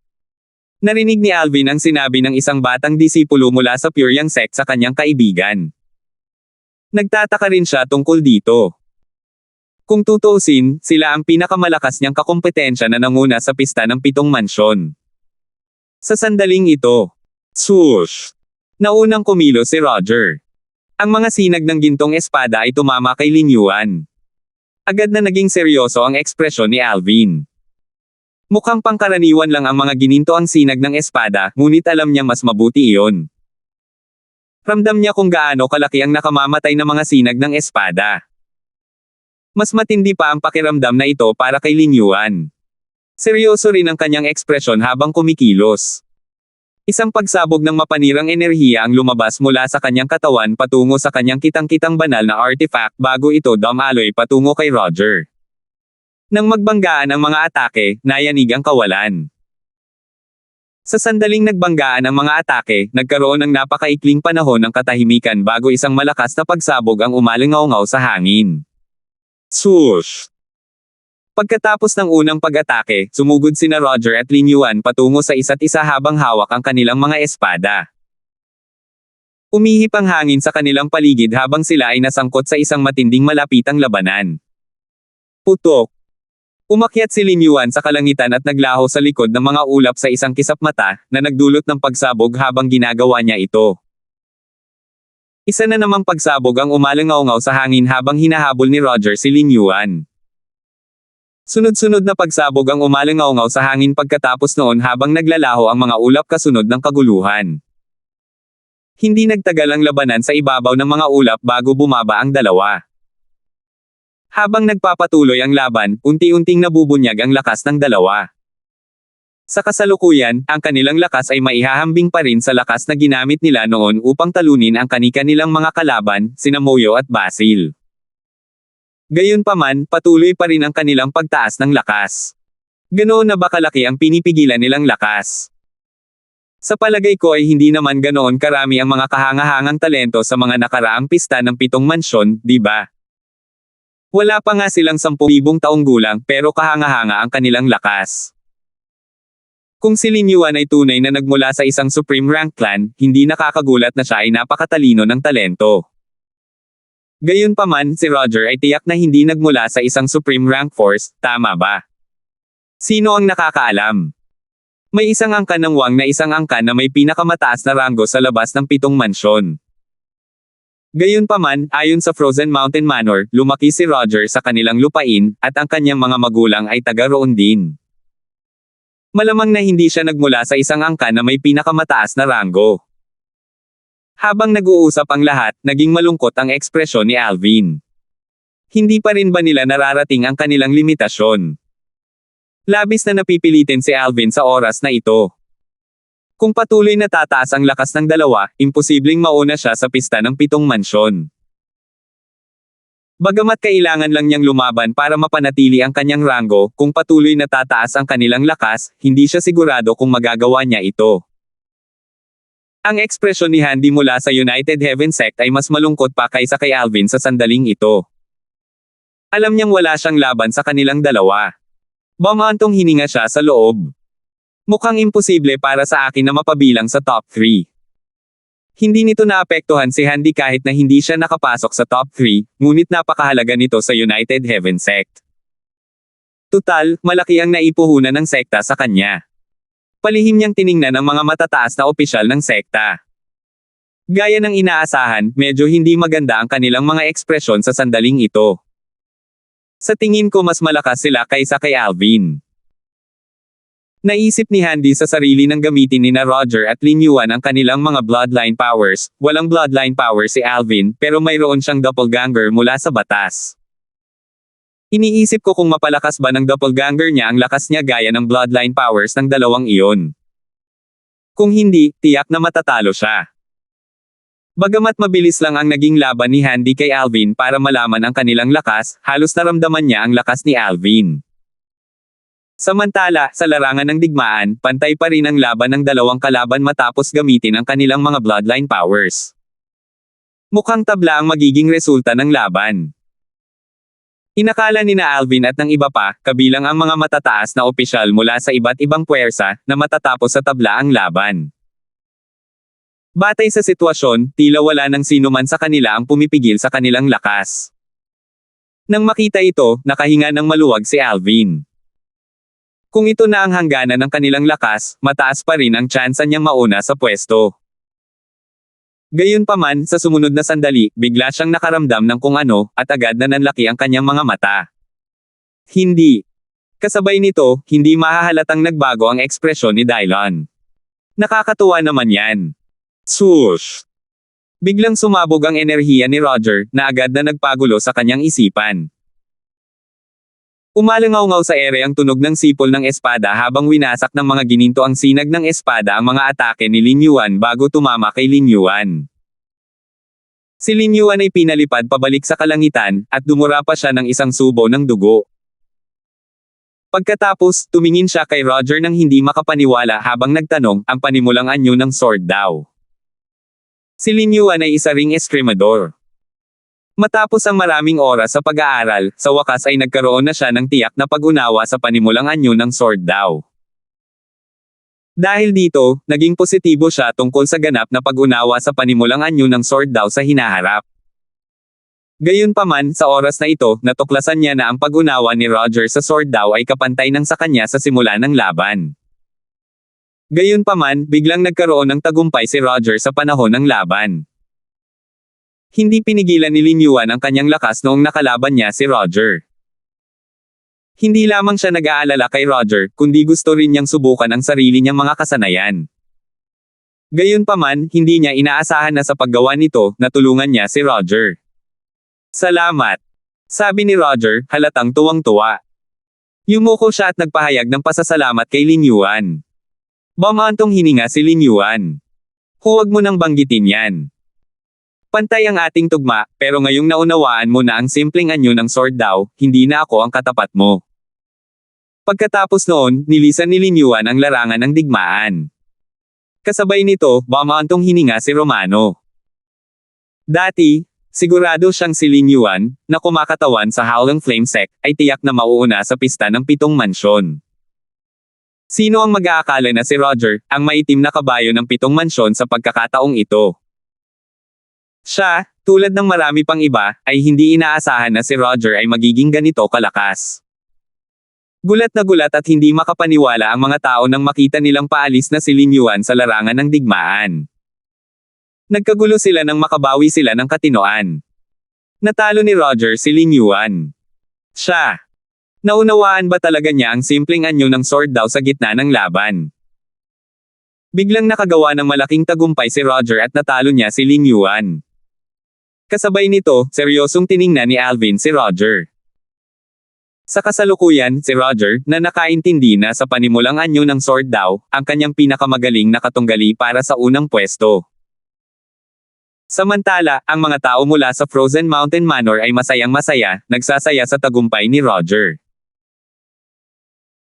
Narinig ni Alvin ang sinabi ng isang batang disipulo mula sa Pure Yang Sect sa kanyang kaibigan. Nagtataka rin siya tungkol dito. Kung tutuusin, sila ang pinakamalakas niyang kakompetensya na nanguna sa pista ng 7 mansyon. Sa sandaling ito, swoosh! Naunang kumilos si Roger. Ang mga sinag ng gintong espada ay tumama kay Lin Yuan. Agad na naging seryoso ang ekspresyon ni Alvin. Mukhang pangkaraniwan lang ang mga gininto ang sinag ng espada, ngunit alam niya mas mabuti iyon. Ramdam niya kung gaano kalaki ang nakamamatay na mga sinag ng espada. Mas matindi pa ang pakiramdam na ito para kay Lin Yuan. Seryoso rin ang kanyang ekspresyon habang kumikilos. Isang pagsabog ng mapanirang enerhiya ang lumabas mula sa kanyang katawan patungo sa kanyang kitang-kitang banal na artifact bago ito dumaloy patungo kay Roger. Nang magbanggaan ang mga atake, nayanig ang kawalan. Sa sandaling nagbanggaan ang mga atake, nagkaroon ng napakaikling panahon ng katahimikan bago isang malakas na pagsabog ang umalingaw-ngaw sa hangin. Swoosh! Pagkatapos ng unang pag-atake, sumugod sina Roger at Lin Yuan patungo sa isa't isa habang hawak ang kanilang mga espada. Umihip ang hangin sa kanilang paligid habang sila ay nasangkot sa isang matinding malapitang labanan. Putok! Umakyat si Lin Yuan sa kalangitan at naglaho sa likod ng mga ulap sa isang kisap mata, na nagdulot ng pagsabog habang ginagawa niya ito. Isa na namang pagsabog ang umalingaw-ngaw sa hangin habang hinahabol ni Roger si Lin Yuan. Sunod-sunod na pagsabog ang umalingaw-ngaw sa hangin pagkatapos noon habang naglalaho ang mga ulap kasunod ng kaguluhan. Hindi nagtagal ang labanan sa ibabaw ng mga ulap bago bumaba ang dalawa. Habang nagpapatuloy ang laban, unti-unting nabubunyag ang lakas ng dalawa. Sa kasalukuyan, ang kanilang lakas ay maihahambing pa rin sa lakas na ginamit nila noon upang talunin ang kani-kanilang mga kalaban, sina Moyo at Basil. Gayunpaman, patuloy pa rin ang kanilang pagtaas ng lakas. Ganoon na ba kalaki ang pinipigilan nilang lakas? Sa palagay ko ay hindi naman ganoon karami ang mga kahangahangang talento sa mga nakaraang pista ng 7 mansyon, di ba? Wala pa nga silang 10,000 taong gulang, pero kahanga-hanga ang kanilang lakas. Kung si Lin Yuan ay tunay na nagmula sa isang Supreme Rank Clan, hindi nakakagulat na siya ay napakatalino ng talento. Gayunpaman, si Roger ay tiyak na hindi nagmula sa isang Supreme Rank Force, tama ba? Sino ang nakakaalam? May isang angkan ng Wang na isang angkan na may pinakamataas na ranggo sa labas ng 7 mansyon. Gayunpaman, ayon sa Frozen Mountain Manor, lumaki si Roger sa kanilang lupain, at ang kanyang mga magulang ay taga roon din. Malamang na hindi siya nagmula sa isang angkan na may pinakamataas na ranggo. Habang nag-uusap ang lahat, naging malungkot ang ekspresyon ni Alvin. Hindi pa rin ba nila nararating ang kanilang limitasyon? Labis na napipilitin si Alvin sa oras na ito. Kung patuloy na tataas ang lakas ng dalawa, imposibleng mauna siya sa pista ng 7 mansyon. Bagamat kailangan lang niyang lumaban para mapanatili ang kanyang ranggo, kung patuloy na tataas ang kanilang lakas, hindi siya sigurado kung magagawa niya ito. Ang ekspresyon ni Handy mula sa United Heaven Sect ay mas malungkot pa kaysa kay Alvin sa sandaling ito. Alam niyang wala siyang laban sa kanilang dalawa. Bumantong hininga siya sa loob. Mukhang imposible para sa akin na mapabilang sa top 3. Hindi nito naapektuhan si Handy kahit na hindi siya nakapasok sa top 3, ngunit napakahalaga nito sa United Heaven Sect. Tutal, malaki ang naipuhunan ng sekta sa kanya. Palihim niyang tiningnan ang mga matataas na opisyal ng sekta. Gaya ng inaasahan, medyo hindi maganda ang kanilang mga ekspresyon sa sandaling ito. Sa tingin ko mas malakas sila kaysa kay Alvin. Naisip ni Handy sa sarili ng gamitin nina Roger at Lin Yuan ang kanilang mga bloodline powers. Walang bloodline power si Alvin, pero mayroon siyang doppelganger mula sa batas. Iniisip ko kung mapalakas ba ng doppelganger niya ang lakas niya gaya ng bloodline powers ng dalawang iyon. Kung hindi, tiyak na matatalo siya. Bagamat mabilis lang ang naging laban ni Handy kay Alvin para malaman ang kanilang lakas, halos naramdaman niya ang lakas ni Alvin. Samantala, sa larangan ng digmaan, pantay pa rin ang laban ng dalawang kalaban matapos gamitin ang kanilang mga bloodline powers. Mukhang tabla ang magiging resulta ng laban. Inakala ni na Alvin at ng iba pa, kabilang ang mga matataas na opisyal mula sa iba't ibang puwersa, na matatapos sa tabla ang laban. Batay sa sitwasyon, tila wala nang sino man sa kanila ang pumipigil sa kanilang lakas. Nang makita ito, nakahinga ng maluwag si Alvin. Kung ito na ang hangganan ng kanilang lakas, mataas pa rin ang tsansa niyang mauna sa pwesto. Gayunpaman, sa sumunod na sandali, bigla siyang nakaramdam ng kung ano, at agad na nanlaki ang kanyang mga mata. Hindi. Kasabay nito, hindi mahahalatang nagbago ang ekspresyon ni Dylon. Nakakatuwa naman yan. Swoosh! Biglang sumabog ang enerhiya ni Roger, na agad na nagpagulo sa kanyang isipan. Umalangaw-ngaw sa ere ang tunog ng sipol ng espada habang winasak ng mga gininto ang sinag ng espada ang mga atake ni Lin Yuan bago tumama kay Lin Yuan. Si Lin Yuan ay pinalipad pabalik sa kalangitan, at dumura pa siya ng isang subo ng dugo. Pagkatapos, tumingin siya kay Roger nang hindi makapaniwala habang nagtanong, ang panimulang anyo ng sword daw. Si Lin Yuan ay isa ring eskrimador. Matapos ang maraming oras sa pag-aaral, sa wakas ay nagkaroon na siya ng tiyak na pag-unawa sa panimulang anyo ng sword daw. Dahil dito, naging positibo siya tungkol sa ganap na pag-unawa sa panimulang anyo ng sword daw sa hinaharap. Gayunpaman, sa oras na ito, natuklasan niya na ang pag-unawa ni Roger sa sword daw ay kapantay ng sa kanya sa simula ng laban. Gayunpaman, biglang nagkaroon ng tagumpay si Roger sa panahon ng laban. Hindi pinigilan ni Lin Yuan ang kanyang lakas noong nakalaban niya si Roger. Hindi lamang siya nag-aalala kay Roger, kundi gusto rin niyang subukan ang sarili niyang mga kasanayan. Gayunpaman, hindi niya inaasahan na sa paggawa nito, natulungan niya si Roger. Salamat! Sabi ni Roger, halatang tuwang-tuwa. Yumuko siya at nagpahayag ng pasasalamat kay Lin Yuan. Bumantong hininga si Lin Yuan. Huwag mo nang banggitin yan. Pantay ang ating tugma, pero ngayong naunawaan mo na ang simpleng anyo ng sword daw, hindi na ako ang katapat mo. Pagkatapos noon, nilisan ni Lin Yuan ang larangan ng digmaan. Kasabay nito, bumantong hininga si Romano. Dati, sigurado siyang si Lin Yuan, na kumakatawan sa Howling Flame Sect, ay tiyak na mauuna sa pista ng 7 mansyon. Sino ang mag-aakala na si Roger, ang maitim na kabayo ng 7 mansyon sa pagkakataong ito? Siya, tulad ng marami pang iba, ay hindi inaasahan na si Roger ay magiging ganito kalakas. Gulat na gulat at hindi makapaniwala ang mga tao nang makita nilang paalis na si Lin Yuan sa larangan ng digmaan. Nagkagulo sila nang makabawi sila ng katinoan. Natalo ni Roger si Lin Yuan. Siya. Naunawaan ba talaga niya ang simpleng anyo ng sword daw sa gitna ng laban? Biglang nakagawa ng malaking tagumpay si Roger at natalo niya si Lin Yuan. Kasabay nito, seryosong tiningnan ni Alvin si Roger. Sa kasalukuyan, si Roger, na nakaintindi na sa panimulang anyo ng sword daw, ang kanyang pinakamagaling na katunggali para sa unang pwesto. Samantala, ang mga tao mula sa Frozen Mountain Manor ay masayang-masaya, nagsasaya sa tagumpay ni Roger.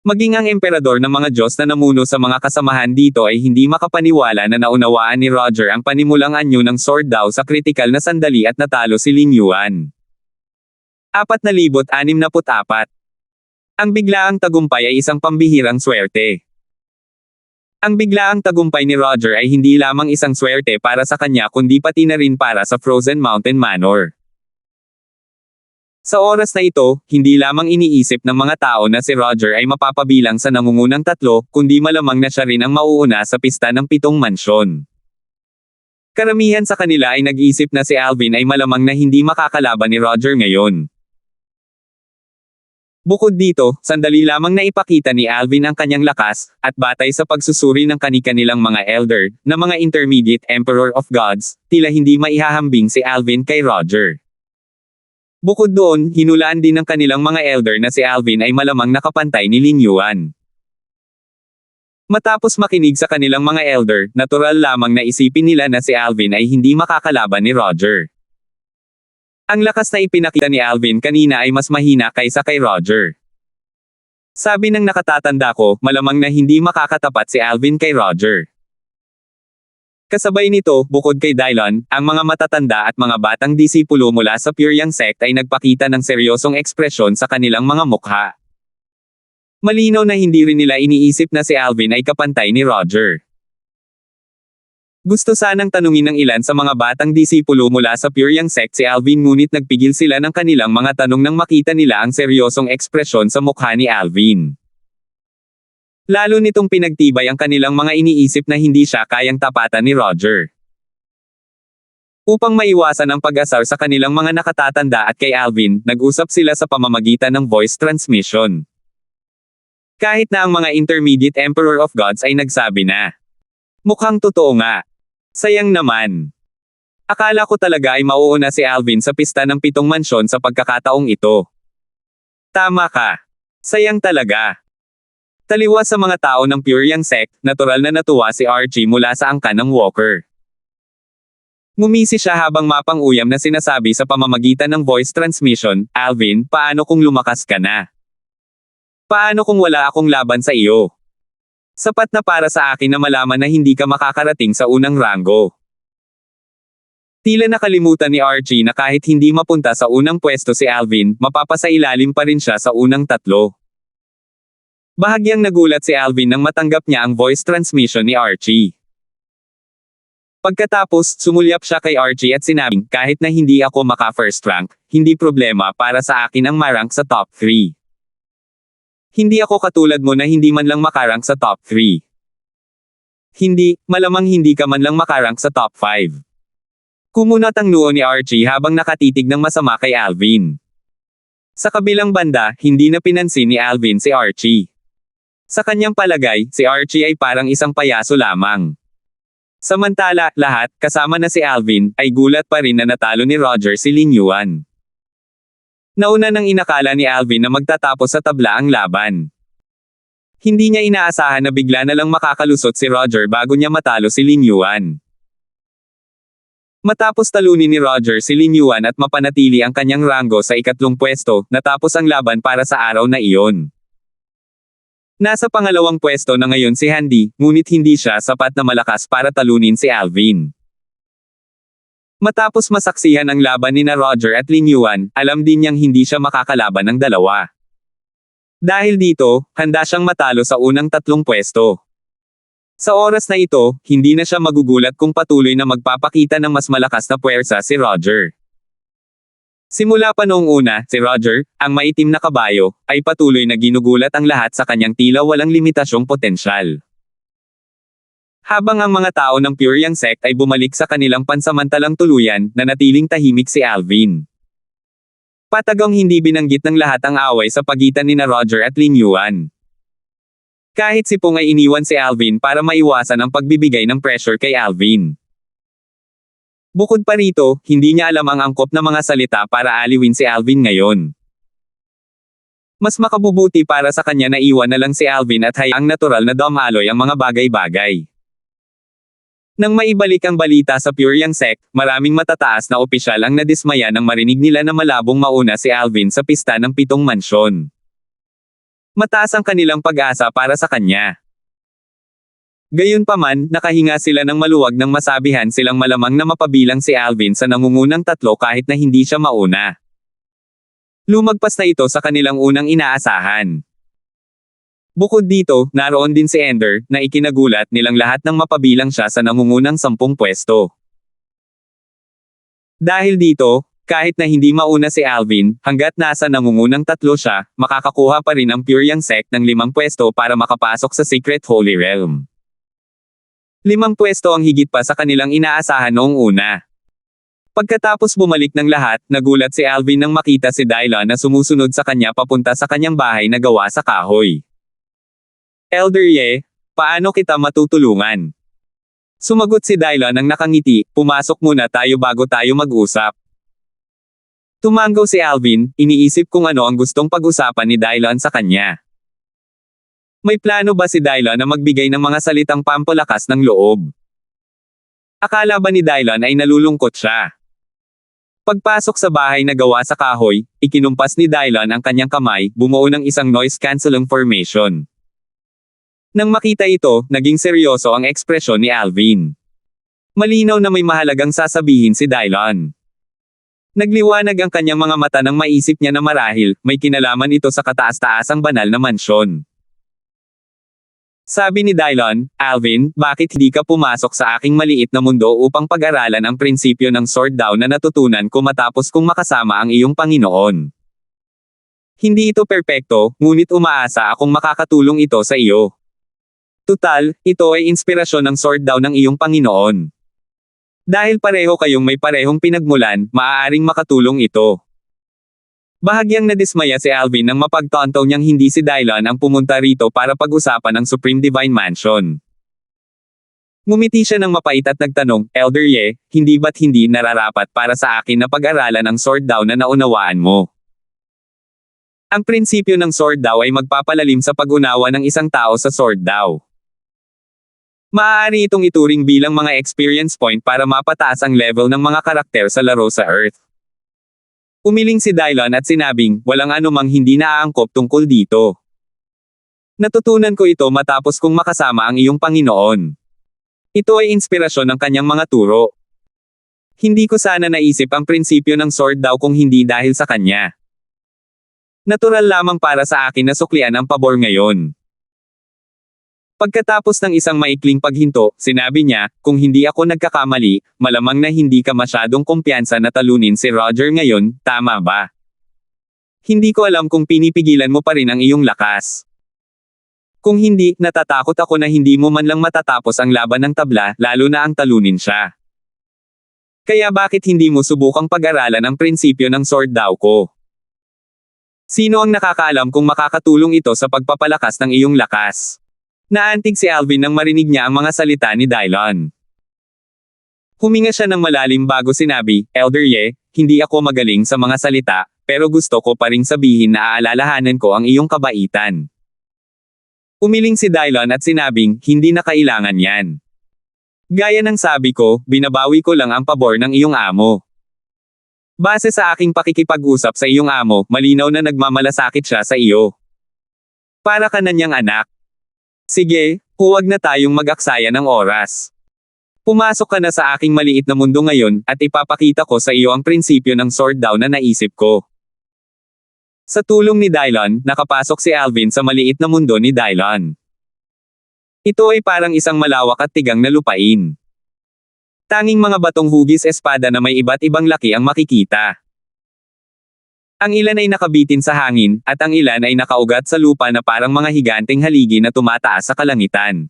Maging ang emperador ng mga Diyos na namuno sa mga kasamahan dito ay hindi makapaniwala na naunawaan ni Roger ang panimulang anyo ng sword daw sa kritikal na sandali at natalo si Ling Yuan. 4,064. Ang biglaang tagumpay ay isang pambihirang swerte. Ang biglaang tagumpay ni Roger ay hindi lamang isang swerte para sa kanya kundi pati na rin para sa Frozen Mountain Manor. Sa oras na ito, hindi lamang iniisip ng mga tao na si Roger ay mapapabilang sa nangungunang tatlo, kundi malamang na siya rin ang mauuna sa pista ng 7 mansyon. Karamihan sa kanila ay nag-isip na si Alvin ay malamang na hindi makakalaban ni Roger ngayon. Bukod dito, sandali lamang na ipakita ni Alvin ang kanyang lakas, at batay sa pagsusuri ng kani-kanilang mga elder, na mga intermediate Emperor of Gods, tila hindi maihahambing si Alvin kay Roger. Bukod doon, hinulaan din ng kanilang mga elder na si Alvin ay malamang nakapantay ni Ling Yuan. Matapos makinig sa kanilang mga elder, natural lamang na isipin nila na si Alvin ay hindi makakalaban ni Roger. Ang lakas na ipinakita ni Alvin kanina ay mas mahina kaysa kay Roger. Sabi ng nakatatanda ko, malamang na hindi makakatapat si Alvin kay Roger. Kasabay nito, bukod kay Dylon, ang mga matatanda at mga batang disipulo mula sa Pyongyang sect ay nagpakita ng seryosong ekspresyon sa kanilang mga mukha. Malinaw na hindi rin nila iniisip na si Alvin ay kapantay ni Roger. Gusto sanang tanungin ng ilan sa mga batang disipulo mula sa Pyongyang sect si Alvin ngunit nagpigil sila ng kanilang mga tanong nang makita nila ang seryosong ekspresyon sa mukha ni Alvin. Lalo nitong pinagtibay ang kanilang mga iniisip na hindi siya kayang tapatan ni Roger. Upang maiwasan ang pag-asar sa kanilang mga nakatatanda at kay Alvin, nag-usap sila sa pamamagitan ng voice transmission. Kahit na ang mga intermediate Emperor of Gods ay nagsabi na, "Mukhang totoo nga. Sayang naman. Akala ko talaga ay mauuna si Alvin sa pista ng 7 mansyon sa pagkakataong ito. Tama ka. Sayang talaga." Taliwas sa mga tao ng Pyongyang sect, natural na natuwa si Archie mula sa angkan ng Walker. Ngumisi siya habang mapang-uyam na sinasabi sa pamamagitan ng voice transmission, "Alvin, paano kung lumakas ka na? Paano kung wala akong laban sa iyo? Sapat na para sa akin na malaman na hindi ka makakarating sa unang ranggo." Tila nakalimutan ni Archie na kahit hindi mapunta sa unang pwesto si Alvin, mapapasailalim pa rin siya sa unang tatlo. Bahagyang nagulat si Alvin nang matanggap niya ang voice transmission ni Archie. Pagkatapos, sumulyap siya kay Archie at sinabing, "Kahit na hindi ako maka-first rank, hindi problema para sa akin ang marank sa top 3. Hindi ako katulad mo na hindi man lang makarank sa top 3. Hindi, malamang hindi ka man lang makarank sa top 5. Kumunat ang noo ni Archie habang nakatitig ng masama kay Alvin. Sa kabilang banda, hindi na pinansin ni Alvin si Archie. Sa kanyang palagay, si Archie ay parang isang payaso lamang. Samantala, lahat, kasama na si Alvin, ay gulat pa rin na natalo ni Roger si Ling Yuan. Nauna nang inakala ni Alvin na magtatapos sa tabla ang laban. Hindi niya inaasahan na bigla na lang makakalusot si Roger bago niya matalo si Ling Yuan. Matapos talunin ni Roger si Ling Yuan at mapanatili ang kanyang ranggo sa ikatlong pwesto, natapos ang laban para sa araw na iyon. Nasa pangalawang pwesto na ngayon si Handy, ngunit hindi siya sapat na malakas para talunin si Alvin. Matapos masaksihan ang laban ni Roger at Ling Yuan, alam din niyang hindi siya makakalaban ng dalawa. Dahil dito, handa siyang matalo sa unang 3 pwesto. Sa oras na ito, hindi na siya magugulat kung patuloy na magpapakita ng mas malakas na puwersa si Roger. Simula pa noong una, si Roger, ang maitim na kabayo, ay patuloy na ginugulat ang lahat sa kanyang tila walang limitasyong potensyal. Habang ang mga tao ng Pyongyang sect ay bumalik sa kanilang pansamantalang tuluyan, nanatiling tahimik si Alvin. Patagang hindi binanggit ng lahat ang away sa pagitan ni Roger at Ling Yuan. Kahit si Pong ay iniwan si Alvin para maiwasan ang pagbibigay ng pressure kay Alvin. Bukod pa rito, hindi niya alam ang angkop na mga salita para aliwin si Alvin ngayon. Mas makabubuti para sa kanya na iwan na lang si Alvin at hayaang natural na dumaloy ang mga bagay-bagay. Nang maibalik ang balita sa Pyongyang sect, maraming matataas na opisyal ang nadismaya nang marinig nila na malabong mauna si Alvin sa pista ng 7 mansyon. Mataas ang kanilang pag-asa para sa kanya. Gayunpaman, nakahinga sila ng maluwag nang masabihan silang malamang na mapabilang si Alvin sa nangungunang tatlo kahit na hindi siya mauna. Lumagpas na ito sa kanilang unang inaasahan. Bukod dito, naroon din si Ender, na ikinagulat nilang lahat nang mapabilang siya sa nangungunang 10 pwesto. Dahil dito, kahit na hindi mauna si Alvin, hanggat nasa nangungunang tatlo siya, makakakuha pa rin ang Pure Yang Sect ng 5 pwesto para makapasok sa Secret Holy Realm. 5 pwesto ang higit pa sa kanilang inaasahan noong una. Pagkatapos bumalik ng lahat, nagulat si Alvin nang makita si Dylan na sumusunod sa kanya papunta sa kanyang bahay na gawa sa kahoy. Elder Ye, paano kita matutulungan? Sumagot si Dylan nang nakangiti, pumasok muna tayo bago tayo mag-usap. Tumanggaw si Alvin, iniisip kung ano ang gustong pag-usapan ni Dylan sa kanya. May plano ba si Dylan na magbigay ng mga salitang pampalakas ng loob? Akala ba ni Dylan ay nalulungkot siya? Pagpasok sa bahay na gawa sa kahoy, ikinumpas ni Dylan ang kanyang kamay, bumuo ng isang noise-canceling formation. Nang makita ito, naging seryoso ang ekspresyon ni Alvin. Malinaw na may mahalagang sasabihin si Dylan. Nagliwanag ang kanyang mga mata nang maisip niya na marahil, may kinalaman ito sa kataas-taasang banal na mansyon. Sabi ni Dylan, Alvin, bakit hindi ka pumasok sa aking maliit na mundo upang pag-aralan ang prinsipyo ng sword daw na natutunan ko matapos kong makasama ang iyong Panginoon? Hindi ito perpekto, ngunit umaasa akong makakatulong ito sa iyo. Tutal, ito ay inspirasyon ng sword daw ng iyong Panginoon. Dahil pareho kayong may parehong pinagmulan, maaaring makatulong ito. Bahagyang nadismaya si Alvin nang mapagtanto niyang hindi si Dylan ang pumunta rito para pag-usapan ang Supreme Divine Mansion. Ngumiti siya ng mapait at nagtanong, Elder Ye, hindi ba't hindi nararapat para sa akin na pag-aralan ang sword daw na naunawaan mo? Ang prinsipyo ng sword daw ay magpapalalim sa pag-unawa ng isang tao sa sword daw. Maaari itong ituring bilang mga experience point para mapataas ang level ng mga karakter sa laro sa Earth. Umiling si Dylan at sinabing, walang anumang hindi naaangkop tungkol dito. Natutunan ko ito matapos kong makasama ang iyong Panginoon. Ito ay inspirasyon ng kanyang mga turo. Hindi ko sana naisip ang prinsipyo ng sword daw kung hindi dahil sa kanya. Natural lamang para sa akin na suklian ang pabor ngayon. Pagkatapos ng isang maikling paghinto, sinabi niya, kung hindi ako nagkakamali, malamang na hindi ka masyadong kumpiyansa na talunin si Roger ngayon, tama ba? Hindi ko alam kung pinipigilan mo pa rin ang iyong lakas. Kung hindi, natatakot ako na hindi mo man lang matatapos ang laban ng tabla, lalo na ang talunin siya. Kaya bakit hindi mo subukang pag-aralan ang prinsipyo ng sword daw ko? Sino ang nakakaalam kung makakatulong ito sa pagpapalakas ng iyong lakas? Naantig si Alvin nang marinig niya ang mga salita ni Dylan. Huminga siya ng malalim bago sinabi, Elder Ye, hindi ako magaling sa mga salita, pero gusto ko pa ring sabihin na aalalahanan ko ang iyong kabaitan. Umiling si Dylan at sinabing, hindi na kailangan yan. Gaya ng sabi ko, binabawi ko lang ang pabor ng iyong amo. Base sa aking pakikipag-usap sa iyong amo, malinaw na nagmamalasakit siya sa iyo. Para ka na niyang anak. Sige, huwag na tayong mag-aksaya ng oras. Pumasok ka na sa aking maliit na mundo ngayon, at ipapakita ko sa iyo ang prinsipyo ng sword daw na naisip ko. Sa tulong ni Dylan, nakapasok si Alvin sa maliit na mundo ni Dylan. Ito ay parang isang malawak at tigang na lupain. Tanging mga batong hugis espada na may iba't ibang laki ang makikita. Ang ilan ay nakabitin sa hangin, at ang ilan ay nakaugat sa lupa na parang mga higanteng haligi na tumataas sa kalangitan.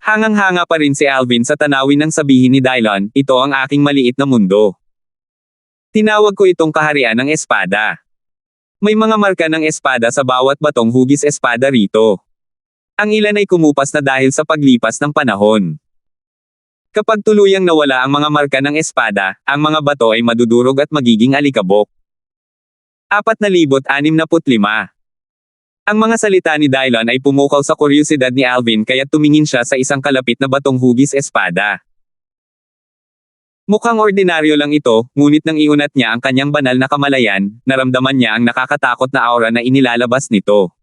Hangang-hanga pa rin si Alvin sa tanawin ng sabihin ni Dylan, ito ang aking maliit na mundo. Tinawag ko itong kaharian ng espada. May mga marka ng espada sa bawat batong hugis espada rito. Ang ilan ay kumupas na dahil sa paglipas ng panahon. Kapag tuluyang nawala ang mga marka ng espada, ang mga bato ay madudurog at magiging alikabok. 4,065. Ang mga salita ni Dylan ay pumukaw sa kuryosidad ni Alvin kaya tumingin siya sa isang kalapit na batong hugis espada. Mukhang ordinaryo lang ito, ngunit nang iunat niya ang kanyang banal na kamalayan, naramdaman niya ang nakakatakot na aura na inilalabas nito.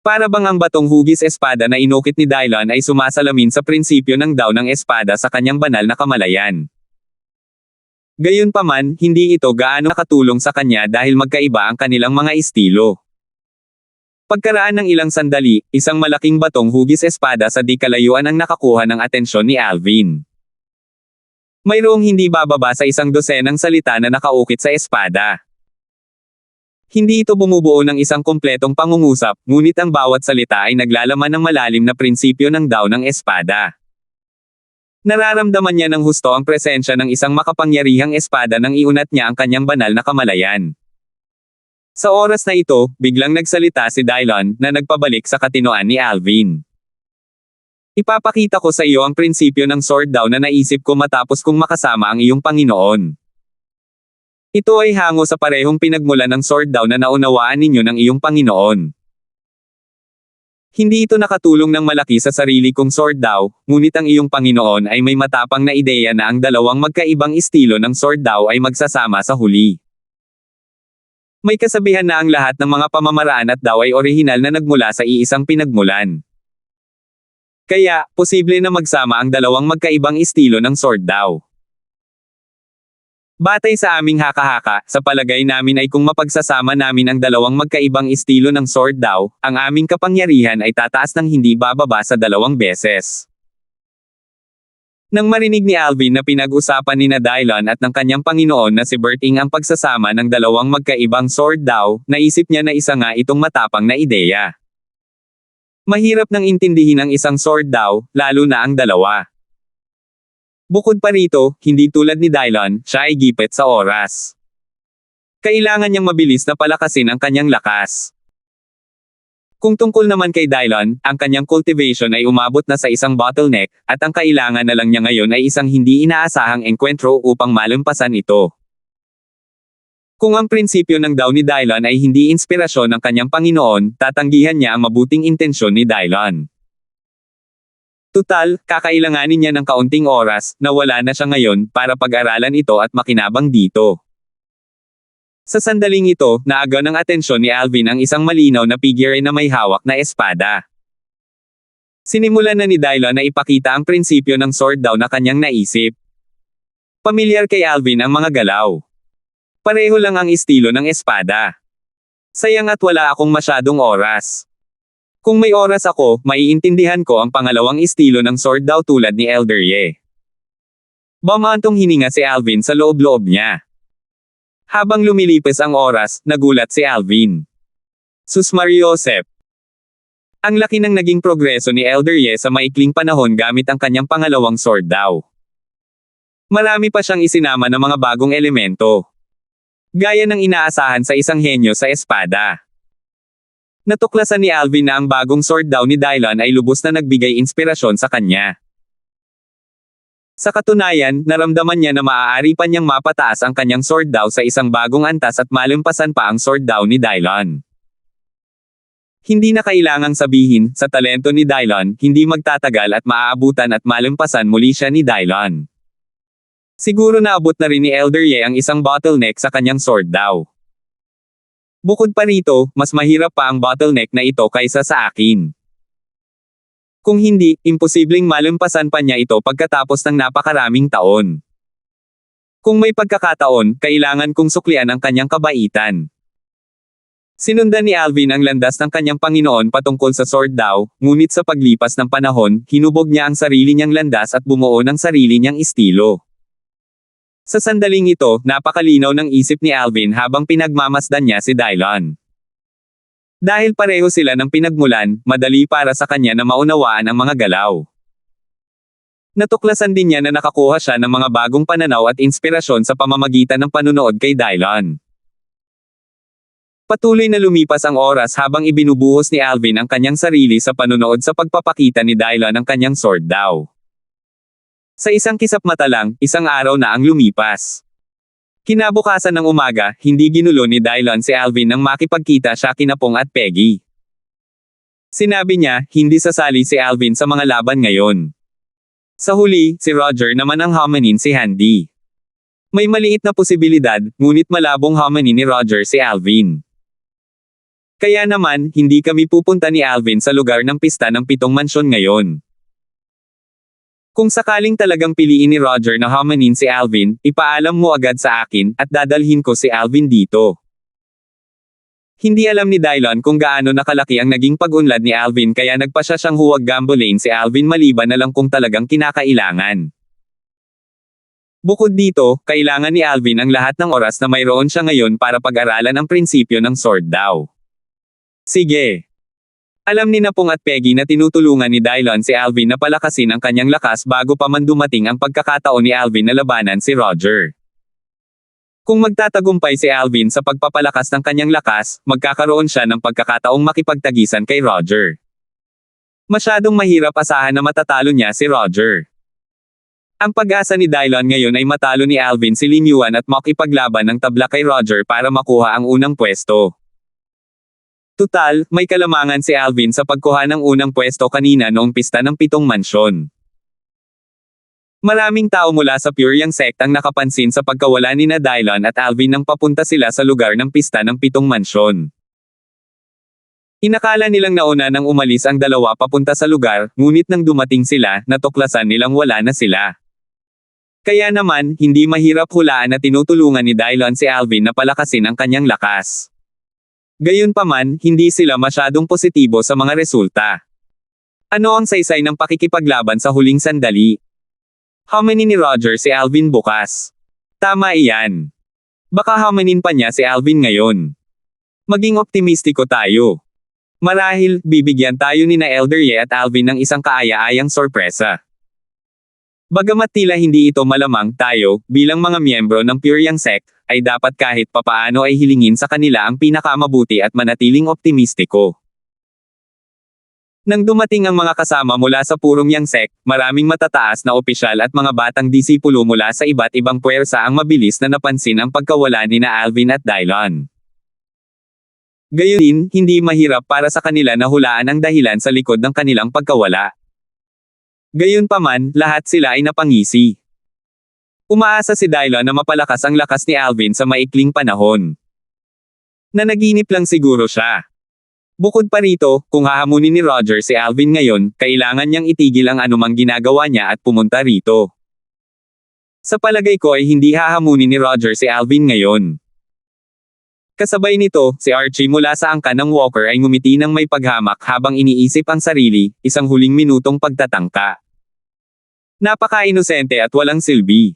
Para bang ang batong hugis espada na inukit ni Dylon ay sumasalamin sa prinsipyo ng daw ng espada sa kanyang banal na kamalayan. Gayunpaman, hindi ito gaano nakatulong sa kanya dahil magkaiba ang kanilang mga estilo. Pagkaraan ng ilang sandali, isang malaking batong hugis espada sa di kalayuan ang nakakuha ng atensyon ni Alvin. Mayroong hindi bababa sa 100 salita na nakaukit sa espada. Hindi ito bumubuo ng isang kumpletong pangungusap, ngunit ang bawat salita ay naglalaman ng malalim na prinsipyo ng daw ng espada. Nararamdaman niya ng husto ang presensya ng isang makapangyarihang espada nang iunat niya ang kanyang banal na kamalayan. Sa oras na ito, biglang nagsalita si Dylon na nagpabalik sa katinoan ni Alvin. Ipapakita ko sa iyo ang prinsipyo ng sword daw na naisip ko matapos kong makasama ang iyong Panginoon. Ito ay hango sa parehong pinagmulan ng sword daw na naunawaan ninyo ng iyong Panginoon. Hindi ito nakatulong ng malaki sa sarili kong sword daw, ngunit ang iyong Panginoon ay may matapang na ideya na ang dalawang magkaibang estilo ng sword daw ay magsasama sa huli. May kasabihan na ang lahat ng mga pamamaraan at daw ay orihinal na nagmula sa iisang pinagmulan. Kaya, posible na magsama ang dalawang magkaibang estilo ng sword daw. Batay sa aming haka-haka, sa palagay namin ay kung mapagsasama namin ang dalawang magkaibang estilo ng sword daw, ang aming kapangyarihan ay tataas ng hindi bababa sa 2 beses. Nang marinig ni Alvin na pinag-usapan ni Dylon at ng kanyang Panginoon na si Berting ang pagsasama ng dalawang magkaibang sword daw, naisip niya na isa nga itong matapang na ideya. Mahirap nang intindihin ang isang sword daw, lalo na ang dalawa. Bukod pa rito, hindi tulad ni Dylon, siya ay gipit sa oras. Kailangan niyang mabilis na palakasin ang kanyang lakas. Kung tungkol naman kay Dylon, ang kanyang cultivation ay umabot na sa isang bottleneck, at ang kailangan na lang niya ngayon ay isang hindi inaasahang engkwentro upang malampasan ito. Kung ang prinsipyo ng daw ni Dylon ay hindi inspirasyon ng kanyang Panginoon, tatanggihan niya ang mabuting intensyon ni Dylon. Tutal, kakailanganin niya ng kaunting oras, na wala na siya ngayon, para pag-aralan ito at makinabang dito. Sa sandaling ito, naagaw ng atensyon ni Alvin ang isang malinaw na figure na may hawak na espada. Sinimulan na ni Dylon na ipakita ang prinsipyo ng sword daw na kanyang naisip. Pamilyar kay Alvin ang mga galaw. Pareho lang ang estilo ng espada. Sayang at wala akong masyadong oras. Kung may oras ako, maiintindihan ko ang pangalawang estilo ng sword daw tulad ni Elder Ye. Bumantong hininga si Alvin sa loob-loob niya. Habang lumilipas ang oras, nagulat si Alvin. Sus Mariosep. Ang laki ng naging progreso ni Elder Ye sa maikling panahon gamit ang kanyang pangalawang sword daw. Marami pa siyang isinama ng mga bagong elemento. Gaya ng inaasahan sa isang henyo sa espada. Natuklasan ni Alvin na ang bagong sword daw ni Dylon ay lubos na nagbigay inspirasyon sa kanya. Sa katunayan, naramdaman niya na maaari pa niyang mapataas ang kanyang sword daw sa isang bagong antas at malampasan pa ang sword daw ni Dylon. Hindi na kailangang sabihin, sa talento ni Dylon, hindi magtatagal at maaabutan at malampasan muli siya ni Dylon. Siguro naabot na rin ni Elder Ye ang isang bottleneck sa kanyang sword daw. Bukod pa rito, mas mahirap pa ang bottleneck na ito kaysa sa akin. Kung hindi, imposibleng malampasan pa niya ito pagkatapos ng napakaraming taon. Kung may pagkakataon, kailangan kong suklian ang kanyang kabaitan. Sinundan ni Alvin ang landas ng kanyang Panginoon patungkol sa sword daw, ngunit sa paglipas ng panahon, hinubog niya ang sarili niyang landas at bumuo ng sarili niyang estilo. Sa sandaling ito, napakalinaw ng isip ni Alvin habang pinagmamasdan niya si Dylon. Dahil pareho sila ng pinagmulan, madali para sa kanya na maunawaan ang mga galaw. Natuklasan din niya na nakakuha siya ng mga bagong pananaw at inspirasyon sa pamamagitan ng panunood kay Dylon. Patuloy na lumipas ang oras habang ibinubuhos ni Alvin ang kanyang sarili sa panunood sa pagpapakita ni Dylon ng kanyang sword daw. Sa isang kisap mata lang, isang araw na ang lumipas. Kinabukasan ng umaga, hindi ginulo ni Dylon si Alvin nang makipagkita siya kina Pong at Peggy. Sinabi niya, hindi sasali si Alvin sa mga laban ngayon. Sa huli, si Roger naman ang homanin si Handy. May maliit na posibilidad, ngunit malabong homanin ni Roger si Alvin. Kaya naman, hindi kami pupunta ni Alvin sa lugar ng pista ng 7 mansyon ngayon. Kung sakaling talagang piliin ni Roger na hamanin si Alvin, ipaalam mo agad sa akin, at dadalhin ko si Alvin dito. Hindi alam ni Dylon kung gaano nakalaki ang naging pag-unlad ni Alvin kaya nagpasya siyang huwag gambolain si Alvin maliban na lang kung talagang kinakailangan. Bukod dito, kailangan ni Alvin ang lahat ng oras na mayroon siya ngayon para pag-aralan ang prinsipyo ng sword daw. Sige. Alam ni Napong at Peggy na tinutulungan ni Dylon si Alvin na palakasin ang kanyang lakas bago pa man dumating ang pagkakataon ni Alvin na labanan si Roger. Kung magtatagumpay si Alvin sa pagpapalakas ng kanyang lakas, magkakaroon siya ng pagkakataong makipagtagisan kay Roger. Masyadong mahirap asahan na matatalo niya si Roger. Ang pag-asa ni Dylon ngayon ay matalo ni Alvin si Lin Yuan at makipaglaban ng tabla kay Roger para makuha ang unang pwesto. Tutal, may kalamangan si Alvin sa pagkuha ng unang pwesto kanina noong pista ng 7 mansyon. Maraming tao mula sa Puryang sect ang nakapansin sa pagkawala ni na Dylon at Alvin nang papunta sila sa lugar ng pista ng 7 mansyon. Inakala nilang nauna nang umalis ang dalawa papunta sa lugar, ngunit nang dumating sila, natuklasan nilang wala na sila. Kaya naman, hindi mahirap hulaan na tinutulungan ni Dylon si Alvin na palakasin ang kanyang lakas. Gayunpaman, hindi sila masyadong positibo sa mga resulta. Ano ang saysay ng pakikipaglaban sa huling sandali? Hamanin ni Roger si Alvin bukas. Tama iyan. Baka hamanin pa niya si Alvin ngayon. Maging optimistiko tayo. Marahil, bibigyan tayo ni na Elder Ye at Alvin ng isang kaaya-ayang sorpresa. Bagamat tila hindi ito malamang, tayo, bilang mga miyembro ng Puryang sect, ay dapat kahit papaano ay hilingin sa kanila ang pinakamabuti at manatiling optimistiko. Nang dumating ang mga kasama mula sa Puryang sect, maraming matataas na opisyal at mga batang disipulo mula sa iba't ibang puwersa ang mabilis na napansin ang pagkawala ni na Alvin at Dylon. Gayon din, hindi mahirap para sa kanila na hulaan ang dahilan sa likod ng kanilang pagkawala. Gayunpaman, lahat sila ay napangisi. Umaasa si Dylon na mapalakas ang lakas ni Alvin sa maikling panahon. Nanaginip lang siguro siya. Bukod pa rito, kung hahamunin ni Roger si Alvin ngayon, kailangan niyang itigil ang anumang ginagawa niya at pumunta rito. Sa palagay ko ay hindi hahamunin ni Roger si Alvin ngayon. Kasabay nito, si Archie mula sa angkan ng Walker ay ngumiti ng may paghamak habang iniisip ang sarili, isang huling minutong pagtatangka. Napaka-inosente at walang silbi.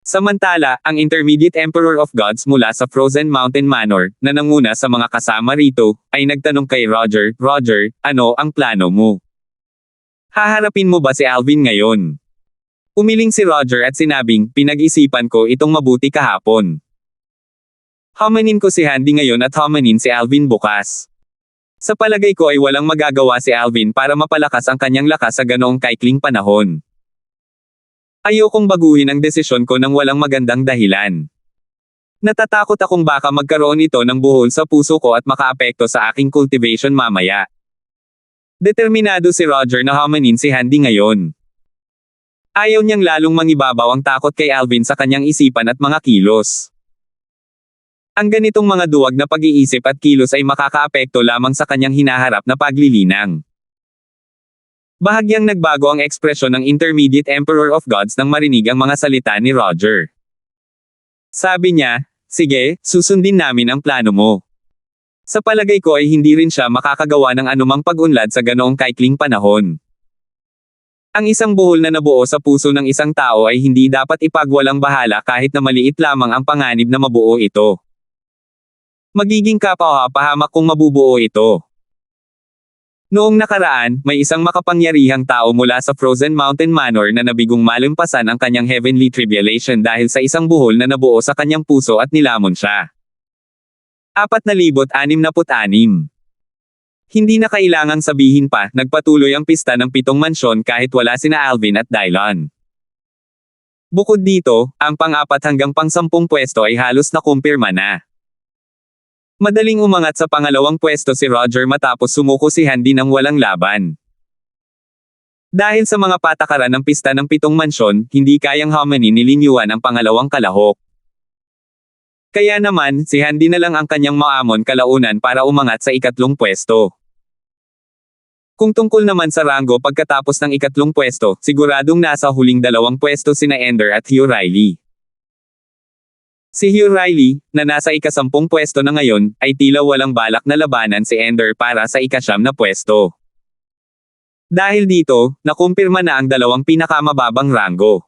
Samantala, ang Intermediate Emperor of Gods mula sa Frozen Mountain Manor, na nanguna sa mga kasama rito, ay nagtanong kay Roger, "Roger, ano ang plano mo? Haharapin mo ba si Alvin ngayon?" Umiling si Roger at sinabing, "Pinag-isipan ko itong mabuti kahapon. Hamanin ko si Handy ngayon at hamanin si Alvin bukas. Sa palagay ko ay walang magagawa si Alvin para mapalakas ang kanyang lakas sa ganoong kaikling panahon. Ayokong baguhin ang desisyon ko ng walang magandang dahilan. Natatakot akong baka magkaroon ito ng buhol sa puso ko at makaapekto sa aking cultivation mamaya." Determinado si Roger na hamanin si Handy ngayon. Ayaw niyang lalong mangibabaw ang takot kay Alvin sa kanyang isipan at mga kilos. Ang ganitong mga duwag na pag-iisip at kilos ay makakaapekto lamang sa kanyang hinaharap na paglilinang. Bahagyang nagbago ang ekspresyon ng Intermediate Emperor of Gods nang marinig ang mga salita ni Roger. Sabi niya, "Sige, susundin namin ang plano mo." Sa palagay ko ay hindi rin siya makakagawa ng anumang pag-unlad sa ganoong kaikling panahon. Ang isang buhol na nabuo sa puso ng isang tao ay hindi dapat ipagwalang bahala kahit na maliit lamang ang panganib na mabuo ito. Magiging kapahamak kung mabubuo ito. Noong nakaraan, may isang makapangyarihang tao mula sa Frozen Mountain Manor na nabigong malampasan ang kanyang heavenly tribulation dahil sa isang buhol na nabuo sa kanyang puso at nilamon siya. 466. Hindi na kailangang sabihin pa, nagpatuloy ang pista ng 7 mansyon kahit wala sina Alvin at Dylon. Bukod dito, ang pang-4 hanggang pang-10 pwesto ay halos nakumpirma na. Madaling umangat sa pangalawang pwesto si Roger matapos sumuko si Handy ng walang laban. Dahil sa mga patakaran ng pista ng 7 mansyon, hindi kayang hamanin ni Lin Yuan ang pangalawang kalahok. Kaya naman, si Handy na lang ang kanyang maamon kalaunan para umangat sa ikatlong pwesto. Kung tungkol naman sa ranggo pagkatapos ng ikatlong pwesto, siguradong nasa huling dalawang pwesto sina Ender at Hugh Riley. Si Hugh Riley, na nasa ika-10 pwesto na ngayon, ay tila walang balak na labanan si Ender para sa ika-9 na pwesto. Dahil dito, nakumpirma na ang dalawang pinakamababang ranggo.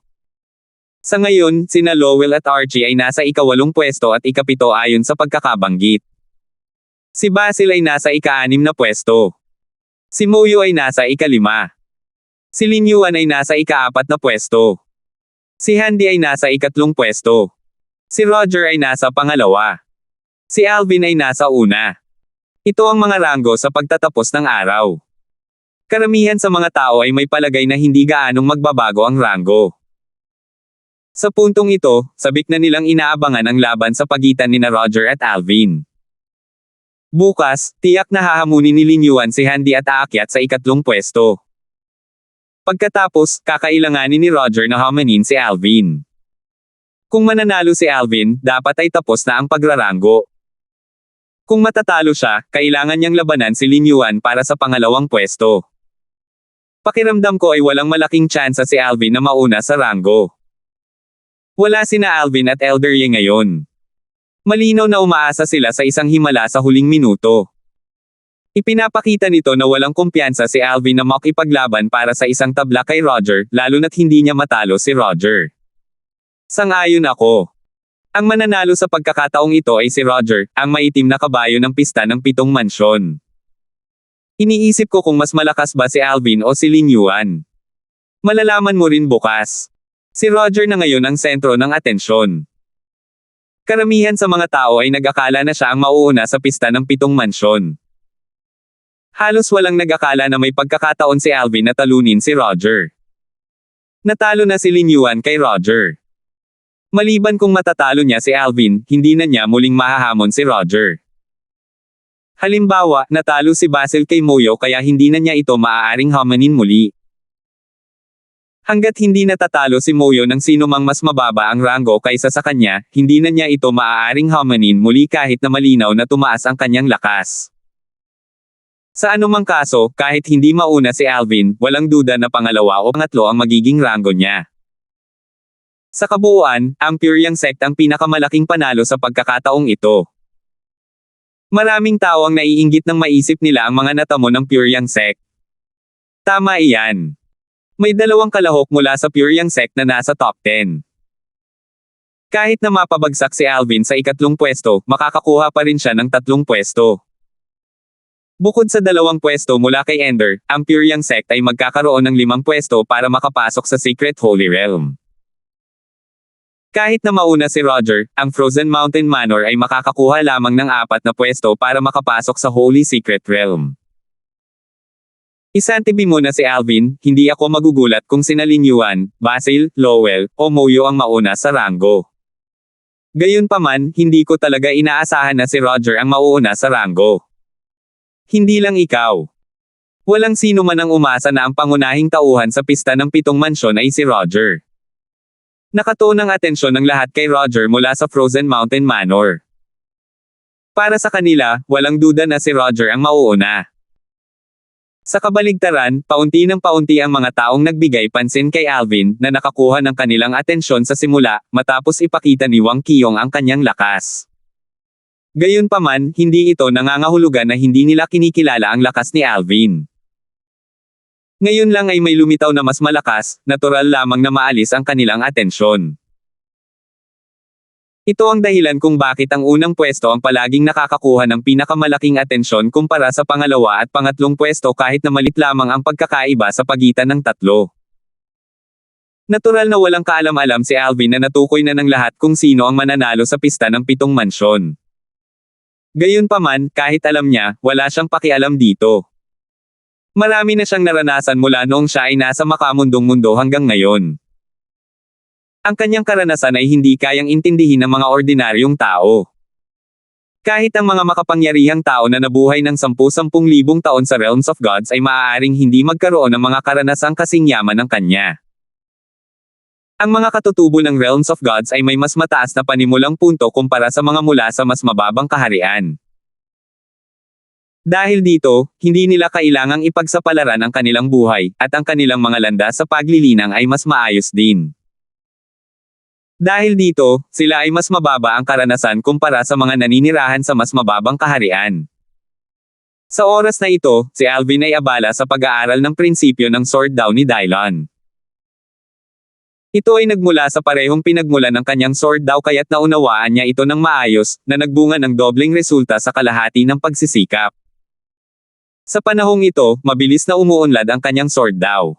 Sa ngayon, sina Lowell at Archie ay nasa ika-8 pwesto at ika-7 ayon sa pagkakabanggit. Si Basil ay nasa ika-6 na pwesto. Si Moyo ay nasa ika-5. Si Lin Yuan ay nasa ika-4 na pwesto. Si Handy ay nasa ika-3 pwesto. Si Roger ay nasa pangalawa. Si Alvin ay nasa una. Ito ang mga ranggo sa pagtatapos ng araw. Karamihan sa mga tao ay may palagay na hindi gaanong magbabago ang ranggo. Sa puntong ito, sabik na nilang inaabangan ang laban sa pagitan nina Roger at Alvin. Bukas, tiyak na hahamunin ni Lin Yuan si Handy at aakyat sa ika-3 pwesto. Pagkatapos, kakailanganin ni Roger na hamanin si Alvin. Kung mananalo si Alvin, dapat ay tapos na ang pagraranggo. Kung matatalo siya, kailangan niyang labanan si Lin Yuan para sa pangalawang pwesto. Pakiramdam ko ay walang malaking tsansa si Alvin na mauna sa ranggo. Wala sina Alvin at Elder Ye ngayon. Malinaw na umaasa sila sa isang himala sa huling minuto. Ipinapakita nito na walang kumpiyansa si Alvin na makipaglaban para sa isang tabla kay Roger, lalo na't hindi niya matalo si Roger. Sang-ayon ako. Ang mananalo sa pagkakataong ito ay si Roger, ang maitim na kabayo ng pista ng 7 mansyon. Iniisip ko kung mas malakas ba si Alvin o si Lin Yuan. Malalaman mo rin bukas. Si Roger na ngayon ang sentro ng atensyon. Karamihan sa mga tao ay nag-akala na siya ang mauuna sa pista ng 7 mansyon. Halos walang nag-akala na may pagkakataon si Alvin na talunin si Roger. Natalo na si Lin Yuan kay Roger. Maliban kung matatalo niya si Alvin, hindi na niya muling mahahamon si Roger. Halimbawa, natalo si Basil kay Moyo kaya hindi na niya ito maaaring hamanin muli. Hanggat hindi natatalo si Moyo ng sino mang mas mababa ang ranggo kaysa sa kanya, hindi na niya ito maaaring hamanin muli kahit na malinaw na tumaas ang kanyang lakas. Sa anumang kaso, kahit hindi mauna si Alvin, walang duda na pangalawa o pangatlo ang magiging ranggo niya. Sa kabuuan, ang Pyongyang sect ang pinakamalaking panalo sa pagkakataong ito. Maraming tao ang naiinggit ng maisip nila ang mga natamo ng Pyongyang sect. Tama iyan. May 2 kalahok mula sa Pyongyang sect na nasa top 10. Kahit na mapabagsak si Alvin sa ika-3 pwesto, makakakuha pa rin siya ng 3 pwesto. Bukod sa 2 pwesto mula kay Ender, ang Pyongyang sect ay magkakaroon ng 5 pwesto para makapasok sa Secret Holy Realm. Kahit na mauna si Roger, ang Frozen Mountain Manor ay makakakuha lamang ng 4 na pwesto para makapasok sa Holy Secret Realm. Isantibi mo na si Alvin, hindi ako magugulat kung sina Lin Yuan, Basil, Lowell, o Moyo ang mauna sa ranggo. Gayunpaman, hindi ko talaga inaasahan na si Roger ang mauuna sa ranggo. Hindi lang ikaw. Walang sino man ang umasa na ang pangunahing tauhan sa pista ng 7 mansyon ay si Roger. Nakatuon ang atensyon ng lahat kay Roger mula sa Frozen Mountain Manor. Para sa kanila, walang duda na si Roger ang mauuna. Sa kabaligtaran, paunti ng paunti ang mga taong nagbigay pansin kay Alvin na nakakuha ng kanilang atensyon sa simula, matapos ipakita ni Wang Qiyong ang kanyang lakas. Gayunpaman, hindi ito nangangahulugan na hindi nila kinikilala ang lakas ni Alvin. Ngayon lang ay may lumitaw na mas malakas, natural lamang na maalis ang kanilang atensyon. Ito ang dahilan kung bakit ang unang pwesto ang palaging nakakakuha ng pinakamalaking atensyon kumpara sa pangalawa at pangatlong pwesto kahit na malit lamang ang pagkakaiba sa pagitan ng tatlo. Natural na walang kaalam-alam si Alvin na natukoy na ng lahat kung sino ang mananalo sa pista ng 7 mansyon. Gayunpaman, kahit alam niya, wala siyang pakialam dito. Marami na siyang naranasan mula noong siya ay nasa makamundong mundo hanggang ngayon. Ang kanyang karanasan ay hindi kayang intindihin ng mga ordinaryong tao. Kahit ang mga makapangyarihang tao na nabuhay ng 10,000 taon sa Realms of Gods ay maaaring hindi magkaroon ng mga karanasang kasing yaman ng kanya. Ang mga katutubo ng Realms of Gods ay may mas mataas na panimulang punto kumpara sa mga mula sa mas mababang kaharian. Dahil dito, hindi nila kailangang ipagsapalaran ang kanilang buhay, at ang kanilang mga landas sa paglilinang ay mas maayos din. Dahil dito, sila ay mas mababa ang karanasan kumpara sa mga naninirahan sa mas mababang kaharian. Sa oras na ito, si Alvin ay abala sa pag-aaral ng prinsipyo ng Sword Dao ni Dylon. Ito ay nagmula sa parehong pinagmulan ng kanyang Sword Dao kaya't naunawaan niya ito ng maayos, na nagbunga ng dobleng resulta sa kalahati ng pagsisikap. Sa panahong ito, mabilis na umuunlad ang kanyang Sword Dao.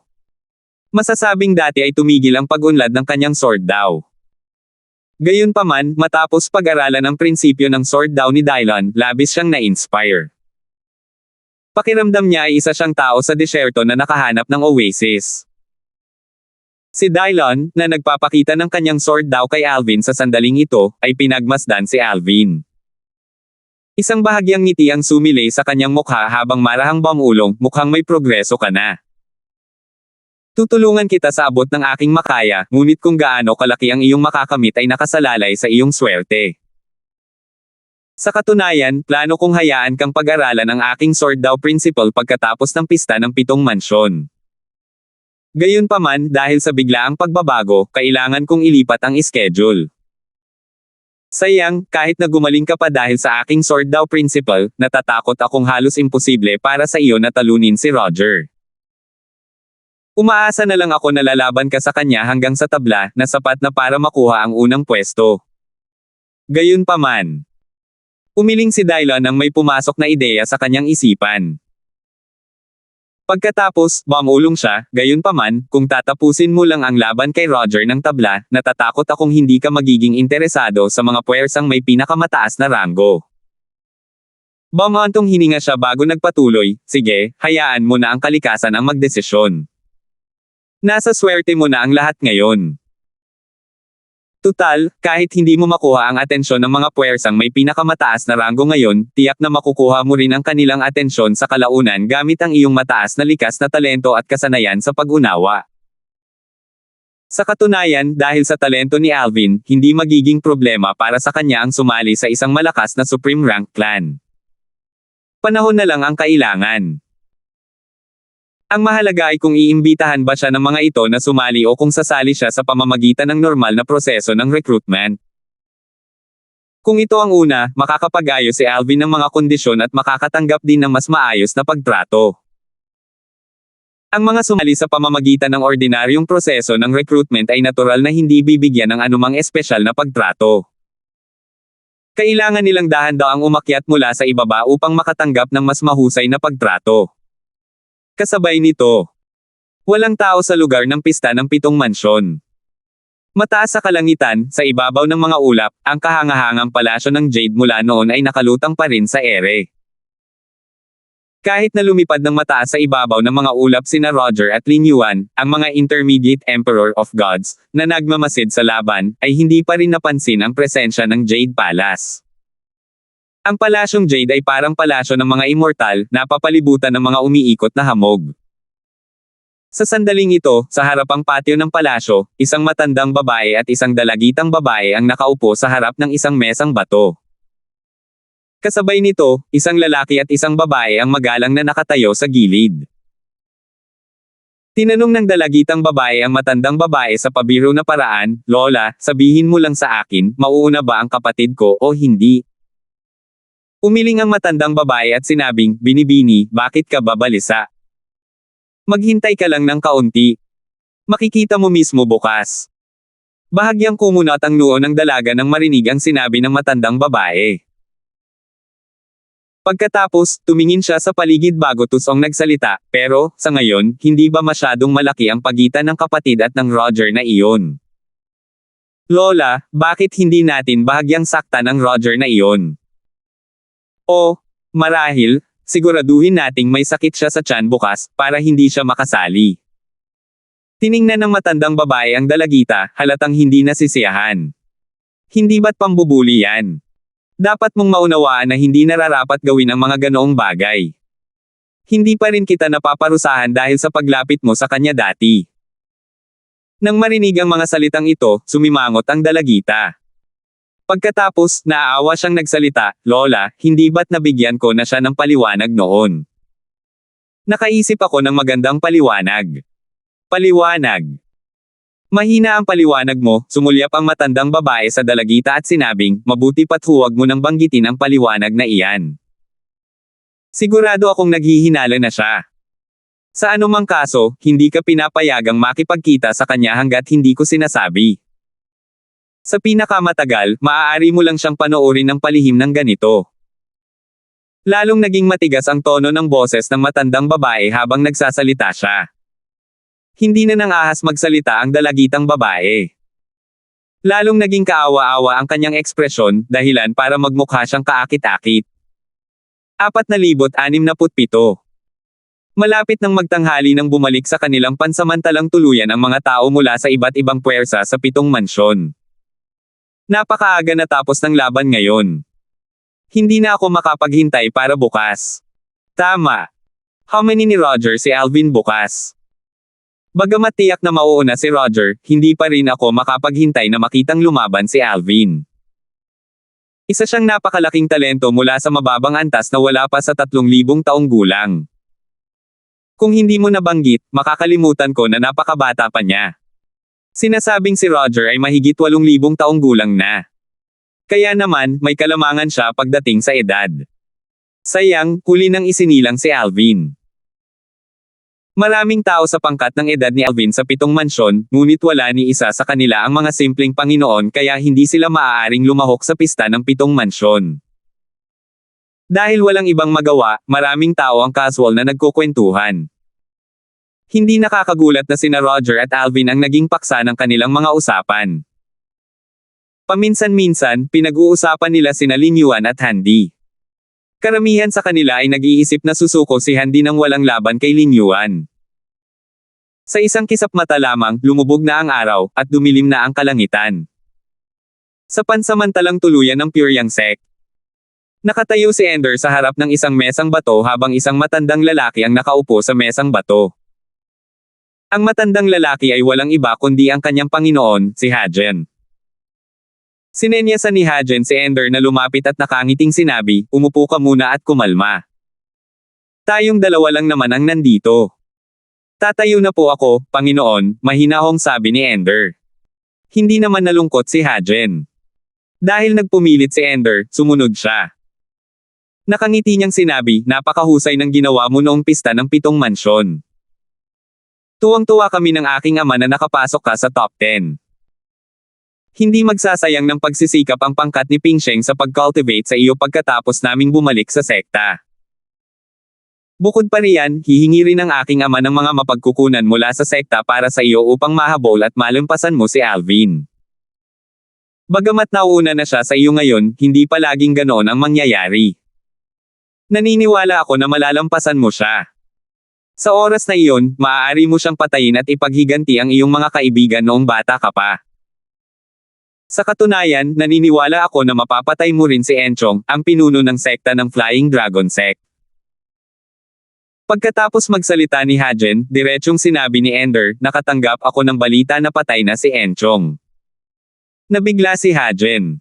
Masasabing dati ay tumigil ang pag-unlad ng kanyang Sword Dao. Gayunpaman, matapos pag-aralan ang prinsipyo ng Sword Dao ni Dylon, labis siyang na-inspire. Pakiramdam niya ay isa siyang tao sa disyerto na nakahanap ng oasis. Si Dylon, na nagpapakita ng kanyang Sword Dao kay Alvin sa sandaling ito, ay pinagmasdan si Alvin. Isang bahagyang ngiti ang sumilay sa kanyang mukha habang marahang bamulong, mukhang may progreso ka na. Tutulungan kita sa abot ng aking makaya, ngunit kung gaano kalaki ang iyong makakamit ay nakasalalay sa iyong swerte. Sa katunayan, plano kong hayaan kang pag-aralan ang aking Sword Dao Principle pagkatapos ng pista ng 7 mansyon. Gayunpaman, dahil sa biglaang pagbabago, kailangan kong ilipat ang schedule. Sayang, kahit na gumaling ka pa dahil sa aking Sword Dao Principle, natatakot akong halos imposible para sa iyo na talunin si Roger. Umaasa na lang ako na lalaban ka sa kanya hanggang sa tabla, na sapat na para makuha ang unang pwesto. Gayunpaman, umiling si Dylon nang may pumasok na ideya sa kanyang isipan. Pagkatapos, bumulong siya, gayunpaman, kung tatapusin mo lang ang laban kay Roger ng tabla, natatakot akong hindi ka magiging interesado sa mga puwersang may pinakamataas na ranggo. Bumantong hininga siya bago nagpatuloy, sige, hayaan mo na ang kalikasan ang magdesisyon. Nasa swerte mo na ang lahat ngayon. Tutal, kahit hindi mo makuha ang atensyon ng mga puwersang may pinakamataas na ranggo ngayon, tiyak na makukuha mo rin ang kanilang atensyon sa kalaunan gamit ang iyong mataas na likas na talento at kasanayan sa pag-unawa. Sa katunayan, dahil sa talento ni Alvin, hindi magiging problema para sa kanya ang sumali sa isang malakas na Supreme Rank clan. Panahon na lang ang kailangan. Ang mahalaga ay kung iimbitahan ba siya ng mga ito na sumali o kung sasali siya sa pamamagitan ng normal na proseso ng recruitment. Kung ito ang una, makakapag-ayos si Alvin ng mga kondisyon at makakatanggap din ng mas maayos na pagtrato. Ang mga sumali sa pamamagitan ng ordinaryong proseso ng recruitment ay natural na hindi bibigyan ng anumang espesyal na pagtrato. Kailangan nilang dahan-daang umakyat mula sa ibaba upang makatanggap ng mas mahusay na pagtrato. Kasabay nito, walang tao sa lugar ng pista ng 7 mansyon. Mataas sa kalangitan, sa ibabaw ng mga ulap, ang kahangahangang palasyo ng Jade mula noon ay nakalutang pa rin sa ere. Kahit na lumipad ng mataas sa ibabaw ng mga ulap sina Roger at Lin Yuan, ang mga intermediate Emperor of Gods, na nagmamasid sa laban, ay hindi pa rin napansin ang presensya ng Jade Palace. Ang palasyong Jade ay parang palasyo ng mga immortal, napapalibutan ng mga umiikot na hamog. Sa sandaling ito, sa harapang patio ng palasyo, isang matandang babae at isang dalagitang babae ang nakaupo sa harap ng isang mesang bato. Kasabay nito, isang lalaki at isang babae ang magalang na nakatayo sa gilid. Tinanong ng dalagitang babae ang matandang babae sa pabiro na paraan, "Lola, sabihin mo lang sa akin, mauuna ba ang kapatid ko o hindi?" Umiling ang matandang babae at sinabing, "Binibini, bakit ka babalisa? Maghintay ka lang ng kaunti. Makikita mo mismo bukas." Bahagyang kumunat ang noo ng dalaga nang marinig ang sinabi ng matandang babae. Pagkatapos, tumingin siya sa paligid bago tusong nagsalita, "Pero, sa ngayon, hindi ba masyadong malaki ang pagitan ng kapatid at ng Roger na iyon? Lola, bakit hindi natin bahagyang saktan ang Roger na iyon? O, marahil, siguraduhin nating may sakit siya sa tiyan bukas, para hindi siya makasali." Tiningnan ng matandang babae ang dalagita, halatang hindi nasisiyahan. "Hindi ba't pambubuli yan? Dapat mong maunawaan na hindi nararapat gawin ang mga ganoong bagay. Hindi pa rin kita napaparusahan dahil sa paglapit mo sa kanya dati. Nang marinig ang mga salitang ito, sumimangot ang dalagita. Pagkatapos, naaawa siyang nagsalita, "Lola, hindi ba't nabigyan ko na siya ng paliwanag noon? Nakaisip ako ng magandang paliwanag." "Paliwanag? Mahina ang paliwanag mo," sumulyap ang matandang babae sa dalagita at sinabing, "Mabuti pa't huwag mo nang banggitin ang paliwanag na iyan. Sigurado akong naghihinala na siya. Sa anumang kaso, hindi ka pinapayagang makipagkita sa kanya hanggat hindi ko sinasabi. Sa pinakamatagal, maaari mo lang siyang panoorin ng palihim ng ganito." Lalong naging matigas ang tono ng boses ng matandang babae habang nagsasalita siya. Hindi na nang ahas magsalita ang dalagitang babae. Lalong naging kaawa-awa ang kanyang ekspresyon, dahilan para magmukha siyang kaakit-akit. 467. Malapit nang magtanghali nang bumalik sa kanilang pansamantalang tuluyan ang mga tao mula sa iba't ibang puwersa sa 7 mansyon. Napakaaga natapos ng laban ngayon. Hindi na ako makapaghintay para bukas. Tama. Hamani ni Roger si Alvin bukas. Bagamat tiyak na mauuna si Roger, hindi pa rin ako makapaghintay na makitang lumaban si Alvin. Isa siyang napakalaking talento mula sa mababang antas na wala pa sa 3,000 taong gulang. Kung hindi mo nabanggit, makakalimutan ko na napakabata pa niya. Sinasabing si Roger ay mahigit 8,000 taong gulang na. Kaya naman, may kalamangan siya pagdating sa edad. Sayang, huli nang isinilang si Alvin. Maraming tao sa pangkat ng edad ni Alvin sa 7 mansyon, ngunit wala ni isa sa kanila ang mga simpleng Panginoon kaya hindi sila maaaring lumahok sa pista ng 7 mansyon. Dahil walang ibang magawa, maraming tao ang casual na nagkukwentuhan. Hindi nakakagulat na sina Roger at Alvin ang naging paksa ng kanilang mga usapan. Paminsan-minsan, pinag-uusapan nila sina Lin Yuan at Handy. Karamihan sa kanila ay nag-iisip na susuko si Handy nang walang laban kay Lin Yuan. Sa isang kisap mata lamang, lumubog na ang araw, at dumilim na ang kalangitan. Sa pansamantalang tuluyan ng Pyongyang sect. Nakatayo si Ender sa harap ng isang mesang bato habang isang matandang lalaki ang nakaupo sa mesang bato. Ang matandang lalaki ay walang iba kundi ang kanyang Panginoon, si Hajen. Sinenyasan ni Hajen si Ender na lumapit at nakangiting sinabi, "Umupo ka muna at kumalma. Tayong dalawa lang naman ang nandito." "Tatayo na po ako, Panginoon," mahinahong sabi ni Ender. Hindi naman nalungkot si Hajen. Dahil nagpumilit si Ender, sumunod siya. Nakangiti niyang sinabi, "Napakahusay ng ginawa mo noong pista ng 7 mansyon. Tuwang-tuwa kami ng aking ama na nakapasok ka sa top 10. Hindi magsasayang ng pagsisikap ang pangkat ni Pingsheng sa pag-cultivate sa iyo pagkatapos naming bumalik sa sekta. Bukod pa riyan, hihingi rin ng aking ama ng mga mapagkukunan mula sa sekta para sa iyo upang mahabol at malampasan mo si Alvin. Bagamat nauuna na siya sa iyo ngayon, hindi palaging ganoon ang mangyayari. Naniniwala ako na malalampasan mo siya. Sa oras na iyon, maaari mo siyang patayin at ipaghiganti ang iyong mga kaibigan noong bata ka pa. Sa katunayan, naniniwala ako na mapapatay mo rin si Enchong, ang pinuno ng sekta ng Flying Dragon Sect." Pagkatapos magsalita ni Hajen, diretsyong sinabi ni Ender, "Nakatanggap ako ng balita na patay na si Enchong." Nabigla si Hajen.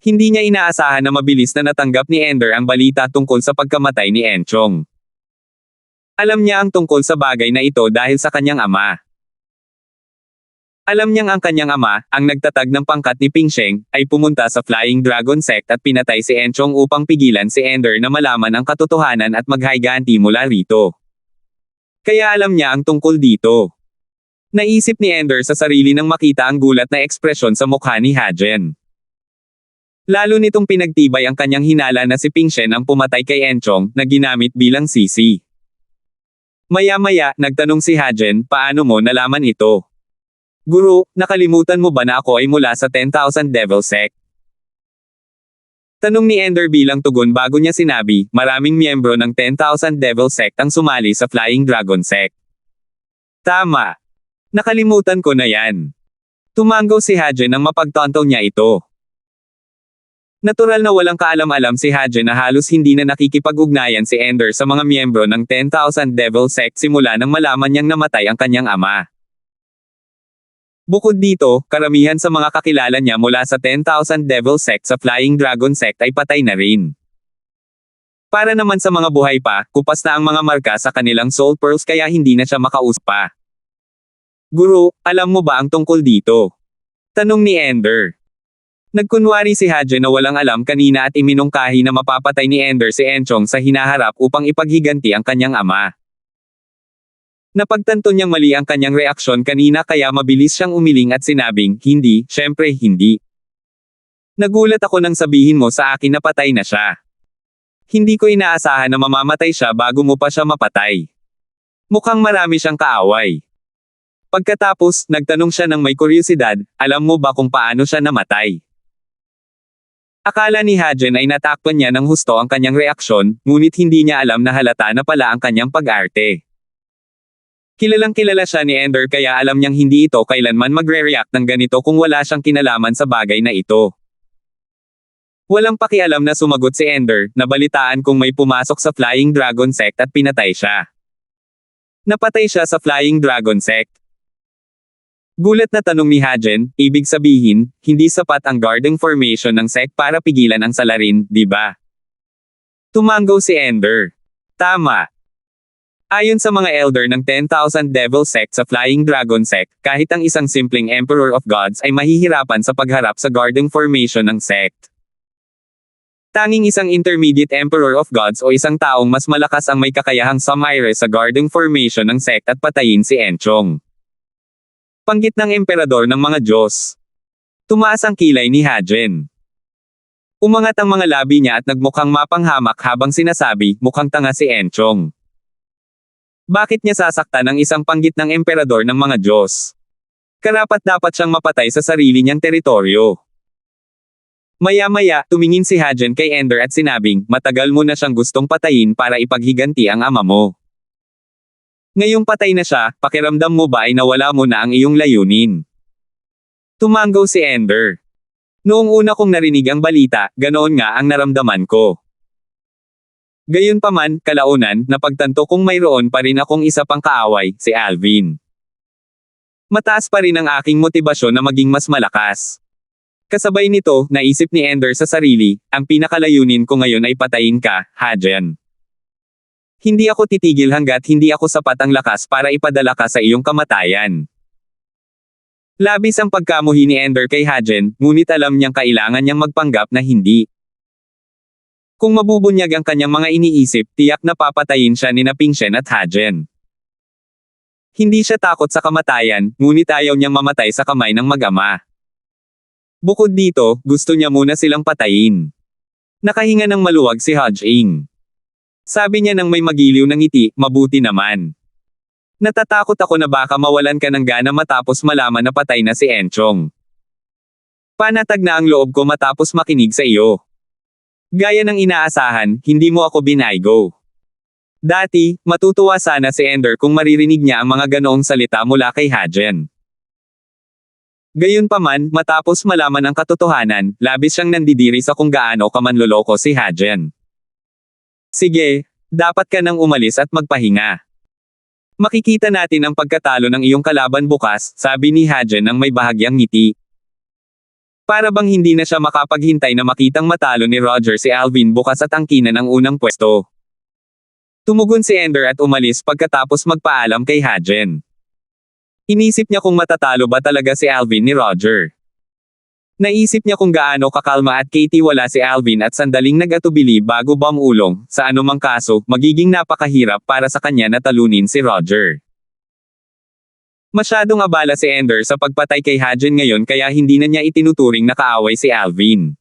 Hindi niya inaasahan na mabilis na natanggap ni Ender ang balita tungkol sa pagkamatay ni Enchong. Alam niya ang tungkol sa bagay na ito dahil sa kanyang ama. Alam niyang ang kanyang ama, ang nagtatag ng pangkat ni Pingsheng, ay pumunta sa Flying Dragon Sect at pinatay si Enchong upang pigilan si Ender na malaman ang katotohanan at maghayganti mula rito. Kaya alam niya ang tungkol dito. Naisip ni Ender sa sarili nang makita ang gulat na ekspresyon sa mukha ni Hajen. Lalo nitong pinagtibay ang kanyang hinala na si Pingsheng ang pumatay kay Enchong, na ginamit bilang sisi. Maya-maya, nagtanong si Hajen, "Paano mo nalaman ito?" "Guro, nakalimutan mo ba na ako ay mula sa 10,000 Devil Sect?" Tanong ni Ender bilang tugon bago niya sinabi, "Maraming miyembro ng 10,000 Devil Sect ang sumali sa Flying Dragon Sect." "Tama. Nakalimutan ko na yan." Tumanggaw si Hajen nang mapagtanto niya ito. Natural na walang kaalam-alam si Hajen na halos hindi na nakikipag-ugnayan si Ender sa mga miyembro ng 10,000 Devil Sect simula nang malaman niyang namatay ang kanyang ama. Bukod dito, karamihan sa mga kakilala niya mula sa 10,000 Devil Sect sa Flying Dragon Sect ay patay na rin. Para naman sa mga buhay pa, kupas na ang mga marka sa kanilang Soul Pearls kaya hindi na siya makausap pa. Guro, alam mo ba ang tungkol dito? Tanong ni Ender. Nagkunwari si Hadje na walang alam kanina at iminungkahi na mapapatay ni Ender si Enchong sa hinaharap upang ipaghiganti ang kanyang ama. Napagtanto niyang mali ang kanyang reaksyon kanina kaya mabilis siyang umiling at sinabing, hindi, syempre hindi. Nagulat ako nang sabihin mo sa akin na patay na siya. Hindi ko inaasahan na mamamatay siya bago mo pa siya mapatay. Mukhang marami siyang kaaway. Pagkatapos, nagtanong siya ng may kuryosidad, alam mo ba kung paano siya namatay? Akala ni Hadjen ay natakpan niya ng husto ang kanyang reaksyon, ngunit hindi niya alam na halata na pala ang kanyang pag-arte. Kilalang kilala siya ni Ender kaya alam niyang hindi ito kailanman magre-react ng ganito kung wala siyang kinalaman sa bagay na ito. Walang pakialam na sumagot si Ender, nabalitaan kung may pumasok sa Flying Dragon Sect at pinatay siya. Napatay siya sa Flying Dragon Sect. Gulat na tanong ni Hadjen, ibig sabihin, hindi sapat ang guarding formation ng sect para pigilan ang salarin, di ba? Tumango si Ender. Tama. Ayon sa mga elder ng 10,000 Devil Sect sa Flying Dragon Sect, kahit ang isang simpleng Emperor of Gods ay mahihirapan sa pagharap sa guarding formation ng sect. Tanging isang Intermediate Emperor of Gods o isang taong mas malakas ang may kakayahang sumire sa guarding formation ng sect at patayin si Enchong. Panggit ng Emperador ng mga Diyos. Tumaas ang kilay ni Hadjen. Umangat ang mga labi niya at nagmukhang mapanghamak habang sinasabi, mukhang tanga si Enchong. Bakit niya sasaktan ang isang panggit ng Emperador ng mga Diyos? Karapat-dapat siyang mapatay sa sarili niyang teritoryo. Maya-maya, tumingin si Hadjen kay Ender at sinabing, matagal mo na siyang gustong patayin para ipaghiganti ang ama mo. Ngayong patay na siya, pakiramdam mo ba ay nawala mo na ang iyong layunin? Tumango si Ender. Noong una kong narinig ang balita, ganoon nga ang naramdaman ko. Gayunpaman, kalaunan, napagtanto kong mayroon pa rin akong isa pang kaaway, si Alvin. Mataas pa rin ang aking motibasyon na maging mas malakas. Kasabay nito, naisip ni Ender sa sarili, ang pinakalayunin ko ngayon ay patayin ka, Hadjen. Hindi ako titigil hanggat hindi ako sapat ang lakas para ipadala ka sa iyong kamatayan. Labis ang pagkamuhi ni Ender kay Hadjen, ngunit alam niyang kailangan niyang magpanggap na hindi. Kung mabubunyag ang kanyang mga iniisip, tiyak na papatayin siya ni Pingchen at Hadjen. Hindi siya takot sa kamatayan, ngunit ayaw niyang mamatay sa kamay ng mag-ama. Bukod dito, gusto niya muna silang patayin. Nakahinga ng maluwag si Hodging. Sabi niya nang may magiliw ng ngiti, mabuti naman. Natatakot ako na baka mawalan ka ng gana matapos malaman na patay na si Enchong. Panatag na ang loob ko matapos makinig sa iyo. Gaya ng inaasahan, hindi mo ako binaygo. Dati, matutuwa sana si Ender kung maririnig niya ang mga ganoong salita mula kay Hadjen. Gayunpaman, matapos malaman ang katotohanan, labis siyang nandidiri sa kung gaano kamanloloko si Hadjen. Sige, dapat ka nang umalis at magpahinga. Makikita natin ang pagkatalo ng iyong kalaban bukas, sabi ni Hadjen nang may bahagyang ngiti. Para bang hindi na siya makapaghintay na makitang matalo ni Roger si Alvin bukas at angkinan ang unang pwesto. Tumugon si Ender at umalis pagkatapos magpaalam kay Hadjen. Inisip niya kung matatalo ba talaga si Alvin ni Roger. Naisip niya kung gaano kakalma at katiwala si Alvin at sandaling nag-atubili bago bumulong, sa anumang kaso, magiging napakahirap para sa kanya na talunin si Roger. Masyadong abala si Ender sa pagpatay kay Hadjen ngayon kaya hindi na niya itinuturing na kaaway si Alvin.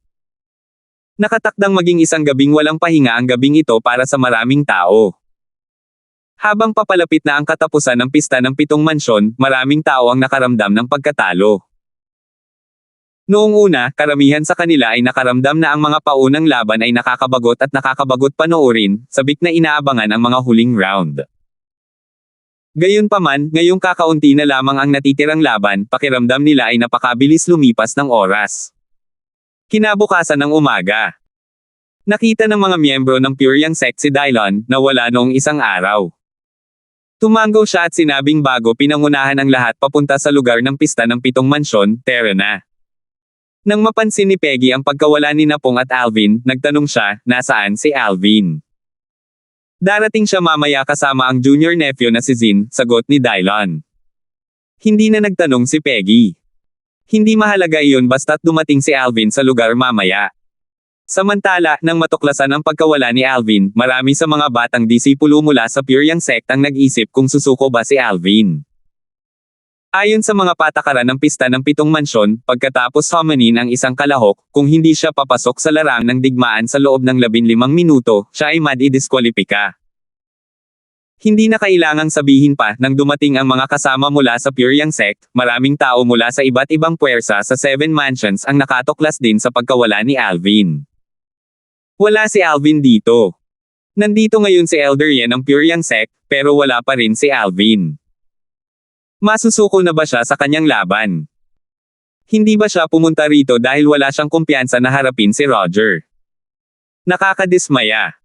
Nakatakdang maging isang gabing walang pahinga ang gabing ito para sa maraming tao. Habang papalapit na ang katapusan ng pista ng 7 mansyon, maraming tao ang nakaramdam ng pagkatalo. Noong una, karamihan sa kanila ay nakaramdam na ang mga paunang laban ay nakakabagot at nakakabagot panoorin, sabik na inaabangan ang mga huling round. Gayunpaman, ngayong kakaunti na lamang ang natitirang laban, pakiramdam nila ay napakabilis lumipas ng oras. Kinabukasan ng umaga. Nakita ng mga miyembro ng Pure Yang Sect si Dylon, na wala noong isang araw. Tumango siya at sinabing bago pinangunahan ang lahat papunta sa lugar ng pista ng 7 mansyon, Terra na. Nang mapansin ni Peggy ang pagkawala ni Napong at Alvin, nagtanong siya, nasaan si Alvin? Darating siya mamaya kasama ang junior nephew na si Zin, sagot ni Dylon. Hindi na nagtanong si Peggy. Hindi mahalaga iyon basta't dumating si Alvin sa lugar mamaya. Samantala, nang matuklasan ang pagkawala ni Alvin, marami sa mga batang disipulo mula sa Pyryang sect ang nag-isip kung susuko ba si Alvin. Ayon sa mga patakaran ng pista ng 7 mansyon, pagkatapos homanin ang isang kalahok, kung hindi siya papasok sa larang ng digmaan sa loob ng 15 minuto, siya ay madidiskwalipika. Hindi na kailangang sabihin pa nang dumating ang mga kasama mula sa Pyryang sect, maraming tao mula sa iba't ibang puwersa sa 7 mansions ang nakatuklas din sa pagkawala ni Alvin. Wala si Alvin dito. Nandito ngayon si Elder Yen ng Pyryang sect, pero wala pa rin si Alvin. Masusuko na ba siya sa kanyang laban? Hindi ba siya pumunta rito dahil wala siyang kumpiyansa na harapin si Roger? Nakakadismaya.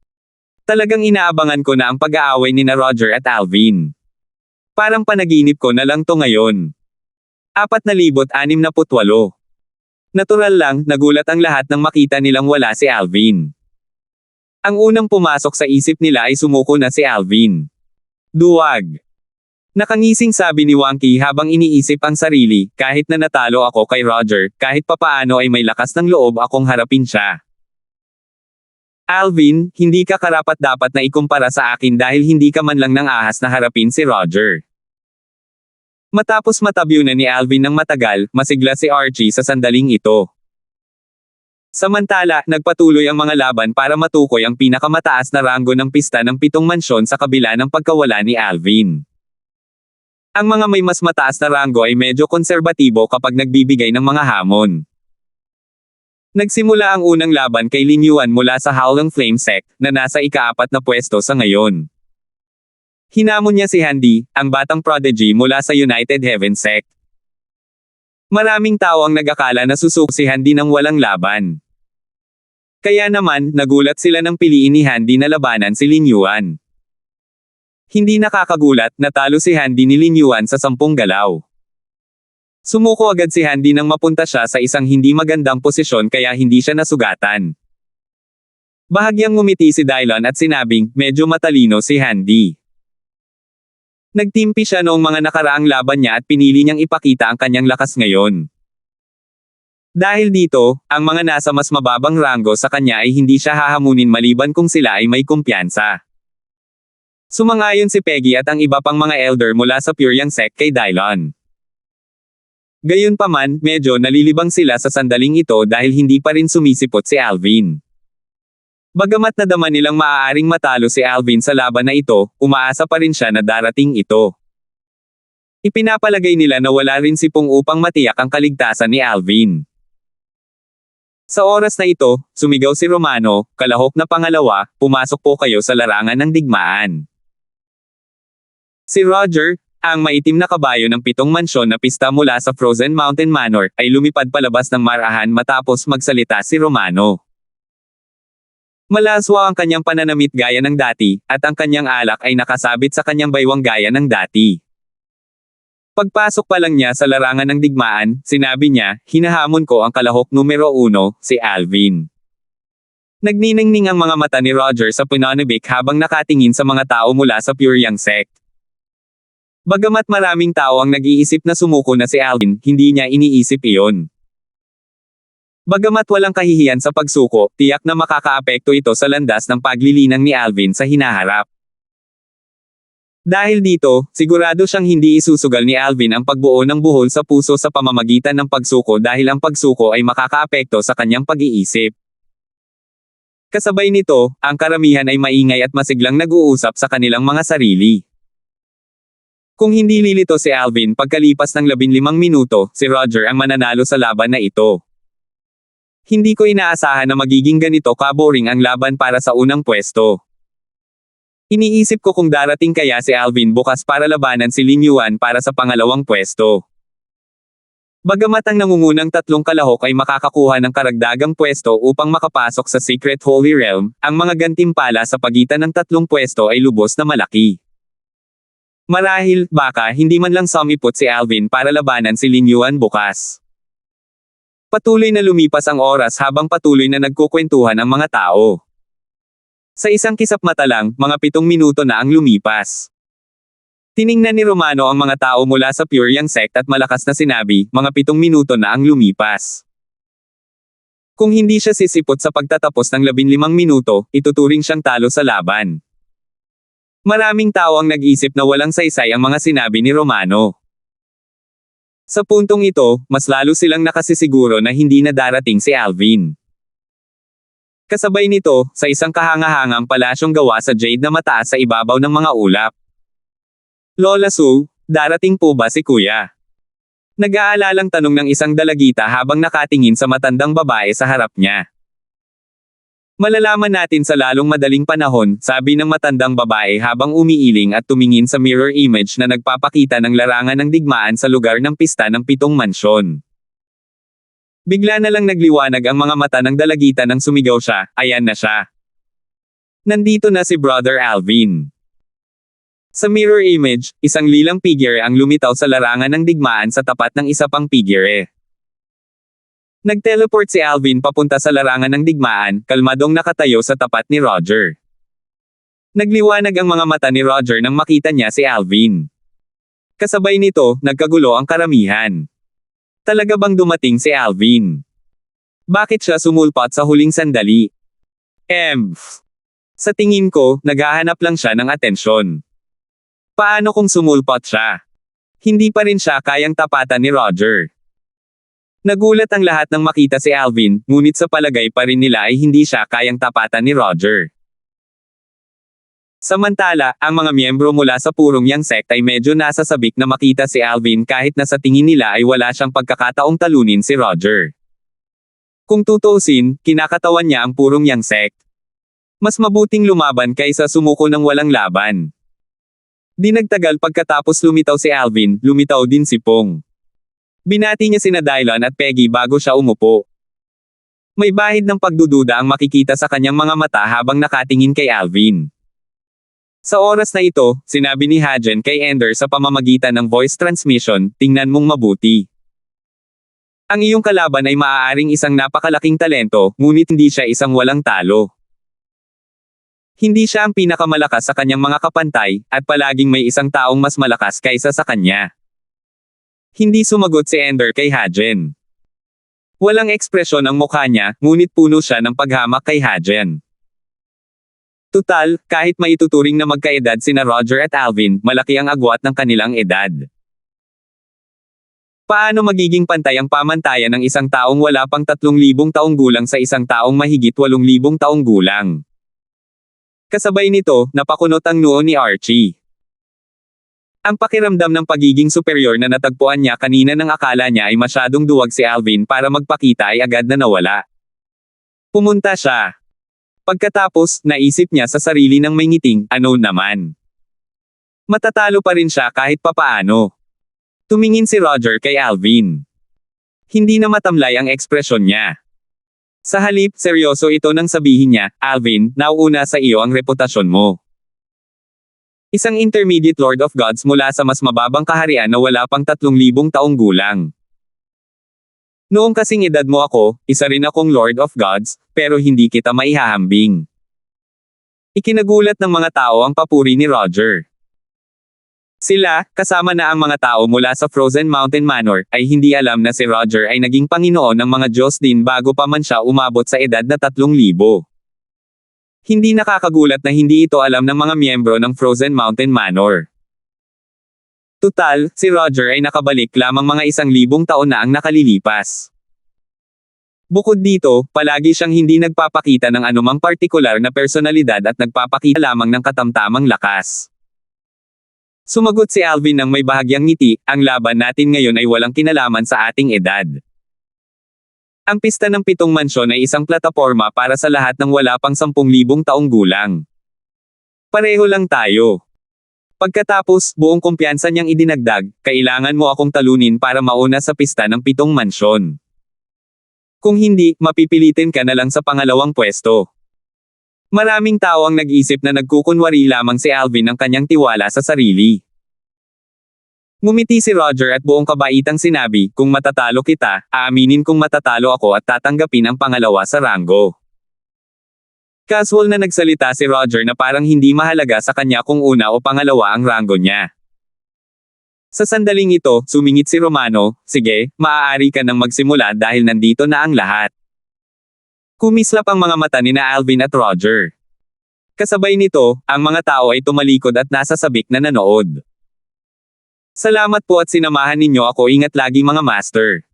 Talagang inaabangan ko na ang pag-aaway ni na Roger at Alvin. Parang panaginip ko na lang to ngayon. 4,668. Natural lang, nagulat ang lahat nang makita nilang wala si Alvin. Ang unang pumasok sa isip nila ay sumuko na si Alvin. Duwag. Nakangising sabi ni Wangki habang iniisip ang sarili, kahit na natalo ako kay Roger, kahit papaano ay may lakas ng loob akong harapin siya. Alvin, hindi ka karapat-dapat na ikumpara sa akin dahil hindi ka man lang nang ahas na harapin si Roger. Matapos matabyunan ni Alvin ng matagal, masigla si Archie sa sandaling ito. Samantala, nagpatuloy ang mga laban para matukoy ang pinakamataas na ranggo ng pista ng 7 mansyon sa kabila ng pagkawala ni Alvin. Ang mga may mas mataas na ranggo ay medyo konserbatibo kapag nagbibigay ng mga hamon. Nagsimula ang unang laban kay Lin Yuan mula sa Howling Flame sect, na nasa ika-4 na pwesto sa ngayon. Hinamon niya si Handy, ang batang prodigy mula sa United Heaven sect. Maraming tao ang nag-akala na susuko si Handy nang walang laban. Kaya naman, nagulat sila nang piliin ni Handy na labanan si Lin Yuan. Hindi nakakagulat, natalo si Handy ni Lin Yuan sa 10 galaw. Sumuko agad si Handy nang mapunta siya sa isang hindi magandang posisyon kaya hindi siya nasugatan. Bahagyang ngumiti si Dylon at sinabing, medyo matalino si Handy. Nagtimpi siya noong mga nakaraang laban niya at pinili niyang ipakita ang kanyang lakas ngayon. Dahil dito, ang mga nasa mas mababang ranggo sa kanya ay hindi siya hahamunin maliban kung sila ay may kumpiyansa. Sumang-ayon si Peggy at ang iba pang mga elder mula sa Pyryang sect kay Dylon. Gayunpaman, medyo nalilibang sila sa sandaling ito dahil hindi pa rin sumisipot si Alvin. Bagamat nadama nilang maaaring matalo si Alvin sa laban na ito, umaasa pa rin siya na darating ito. Ipinapalagay nila na wala rin sipong upang matiyak ang kaligtasan ni Alvin. Sa oras na ito, sumigaw si Romano, kalahok na pangalawa, pumasok po kayo sa larangan ng digmaan. Si Roger, ang maitim na kabayo ng 7 mansyon na pista mula sa Frozen Mountain Manor, ay lumipad palabas ng marahan matapos magsalita si Romano. Malaswa ang kanyang pananamit gaya ng dati, at ang kanyang alak ay nakasabit sa kanyang baywang gaya ng dati. Pagpasok pa lang niya sa larangan ng digmaan, sinabi niya, hinahamon ko ang kalahok numero 1, si Alvin. Nagniningning ang mga mata ni Roger sa pinanibik habang nakatingin sa mga tao mula sa Pyryang sect. Bagamat maraming tao ang nag-iisip na sumuko na si Alvin, hindi niya iniisip iyon. Bagamat walang kahihiyan sa pagsuko, tiyak na makakaapekto ito sa landas ng paglilinang ni Alvin sa hinaharap. Dahil dito, sigurado siyang hindi isusugal ni Alvin ang pagbuo ng buhol sa puso sa pamamagitan ng pagsuko dahil ang pagsuko ay makakaapekto sa kanyang pag-iisip. Kasabay nito, ang karamihan ay maingay at masiglang nag-uusap sa kanilang mga sarili. Kung hindi lilito si Alvin pagkalipas ng 15 minuto, si Roger ang mananalo sa laban na ito. Hindi ko inaasahan na magiging ganito ka-boring ang laban para sa unang pwesto. Iniisip ko kung darating kaya si Alvin bukas para labanan si Lin Yuan para sa pangalawang pwesto. Bagamat ang nangungunang 3 kalahok ay makakakuha ng karagdagang pwesto upang makapasok sa Secret Holy Realm, ang mga gantimpala sa pagitan ng 3 pwesto ay lubos na malaki. Marahil, baka, hindi man lang sumipot si Alvin para labanan si Lin Yuan bukas. Patuloy na lumipas ang oras habang patuloy na nagkukwentuhan ang mga tao. Sa isang kisap mata lang, mga 7 minuto na ang lumipas. Tiningnan ni Romano ang mga tao mula sa Pure Yang sect at malakas na sinabi, mga 7 minuto na ang lumipas. Kung hindi siya sisipot sa pagtatapos ng 15 minuto, ituturing siyang talo sa laban. Maraming tao ang nag-isip na walang saysay ang mga sinabi ni Romano. Sa puntong ito, mas lalo silang nakasisiguro na hindi na darating si Alvin. Kasabay nito, sa isang kahangahangang palasyong gawa sa jade na mataas sa ibabaw ng mga ulap. Lola Sue, darating po ba si Kuya? Nag-aalalang tanong ng isang dalagita habang nakatingin sa matandang babae sa harap niya. Malalaman natin sa lalong madaling panahon, sabi ng matandang babae habang umiiling at tumingin sa mirror image na nagpapakita ng larangan ng digmaan sa lugar ng pista ng 7 mansyon. Bigla na lang nagliwanag ang mga mata ng dalagita nang sumigaw siya, ayan na siya. Nandito na si Brother Alvin. Sa mirror image, isang lilang figure ang lumitaw sa larangan ng digmaan sa tapat ng isa pang figure. Nag-teleport si Alvin papunta sa larangan ng digmaan, kalmadong nakatayo sa tapat ni Roger. Nagliwanag ang mga mata ni Roger nang makita niya si Alvin. Kasabay nito, nagkagulo ang karamihan. Talaga bang dumating si Alvin? Bakit siya sumulpot sa huling sandali? Sa tingin ko, naghahanap lang siya ng atensyon. Paano kung sumulpot siya? Hindi pa rin siya kayang tapatan ni Roger. Nagulat ang lahat nang makita si Alvin, ngunit sa palagay pa rin nila ay hindi siya kayang tapatan ni Roger. Samantala, ang mga miyembro mula sa Purong Yang sect ay medyo nasasabik na makita si Alvin kahit na sa tingin nila ay wala siyang pagkakataong talunin si Roger. Kung tutuusin, kinakatawan niya ang Purong Yang sect. Mas mabuting lumaban kaysa sumuko ng walang laban. Di nagtagal pagkatapos lumitaw si Alvin, lumitaw din si Pong. Binati niya sina Dylan at Peggy bago siya umupo. May bahid ng pagdududa ang makikita sa kanyang mga mata habang nakatingin kay Alvin. Sa oras na ito, sinabi ni Hajen kay Ender sa pamamagitan ng voice transmission, tingnan mong mabuti. Ang iyong kalaban ay maaaring isang napakalaking talento, ngunit hindi siya isang walang talo. Hindi siya ang pinakamalakas sa kanyang mga kapantay, at palaging may isang taong mas malakas kaysa sa kanya. Hindi sumagot si Ender kay Hajen. Walang ekspresyon ang mukha niya, ngunit puno siya ng paghamak kay Hajen. Tutal, kahit maituturing na magkaedad sina Roger at Alvin, malaki ang agwat ng kanilang edad. Paano magiging pantay ang pamantayan ng isang taong wala pang 3,000 taong gulang sa isang taong mahigit 8,000 taong gulang? Kasabay nito, napakunot ang noo ni Archie. Ang pakiramdam ng pagiging superior na natagpuan niya kanina nang akala niya ay masyadong duwag si Alvin para magpakita ay agad na nawala. Pumunta siya. Pagkatapos, naisip niya sa sarili ng may ngiting, ano naman. Matatalo pa rin siya kahit papaano. Tumingin si Roger kay Alvin. Hindi na matamlay ang ekspresyon niya. Sa halip, seryoso ito nang sabihin niya, Alvin, nauuna sa iyo ang reputasyon mo. Isang intermediate Lord of Gods mula sa mas mababang kaharian na wala pang 3,000 taong gulang. Noong kasing edad mo ako, isa rin akong Lord of Gods, pero hindi kita maihahambing. Ikinagulat ng mga tao ang papuri ni Roger. Sila, kasama na ang mga tao mula sa Frozen Mountain Manor, ay hindi alam na si Roger ay naging Panginoon ng mga Diyos din bago pa man siya umabot sa edad na 3,000. Hindi nakakagulat na hindi ito alam ng mga miyembro ng Frozen Mountain Manor. Tutal, si Roger ay nakabalik lamang mga 1,000 taon na ang nakalilipas. Bukod dito, palagi siyang hindi nagpapakita ng anumang partikular na personalidad at nagpapakita lamang ng katamtamang lakas. Sumagot si Alvin ng may bahagyang ngiti, ang laban natin ngayon ay walang kinalaman sa ating edad. Ang pista ng 7 mansyon ay isang plataporma para sa lahat ng wala pang 10,000 taong gulang. Pareho lang tayo. Pagkatapos, buong kumpiyansa niyang idinagdag, kailangan mo akong talunin para mauna sa pista ng 7 mansyon. Kung hindi, mapipilitin ka na lang sa pangalawang pwesto. Maraming tao ang nag-isip na nagkukunwari lamang si Alvin ng kanyang tiwala sa sarili. Ngumiti si Roger at buong kabaitang sinabi, kung matatalo kita, aaminin kong matatalo ako at tatanggapin ang pangalawa sa ranggo. Casual na nagsalita si Roger na parang hindi mahalaga sa kanya kung una o pangalawa ang ranggo niya. Sa sandaling ito, sumingit si Romano, sige, maaari ka nang magsimula dahil nandito na ang lahat. Kumislap ang mga mata ni na Alvin at Roger. Kasabay nito, ang mga tao ay tumalikod at nasa sabik na nanood. Salamat po at sinamahan ninyo ako, ingat lagi mga master.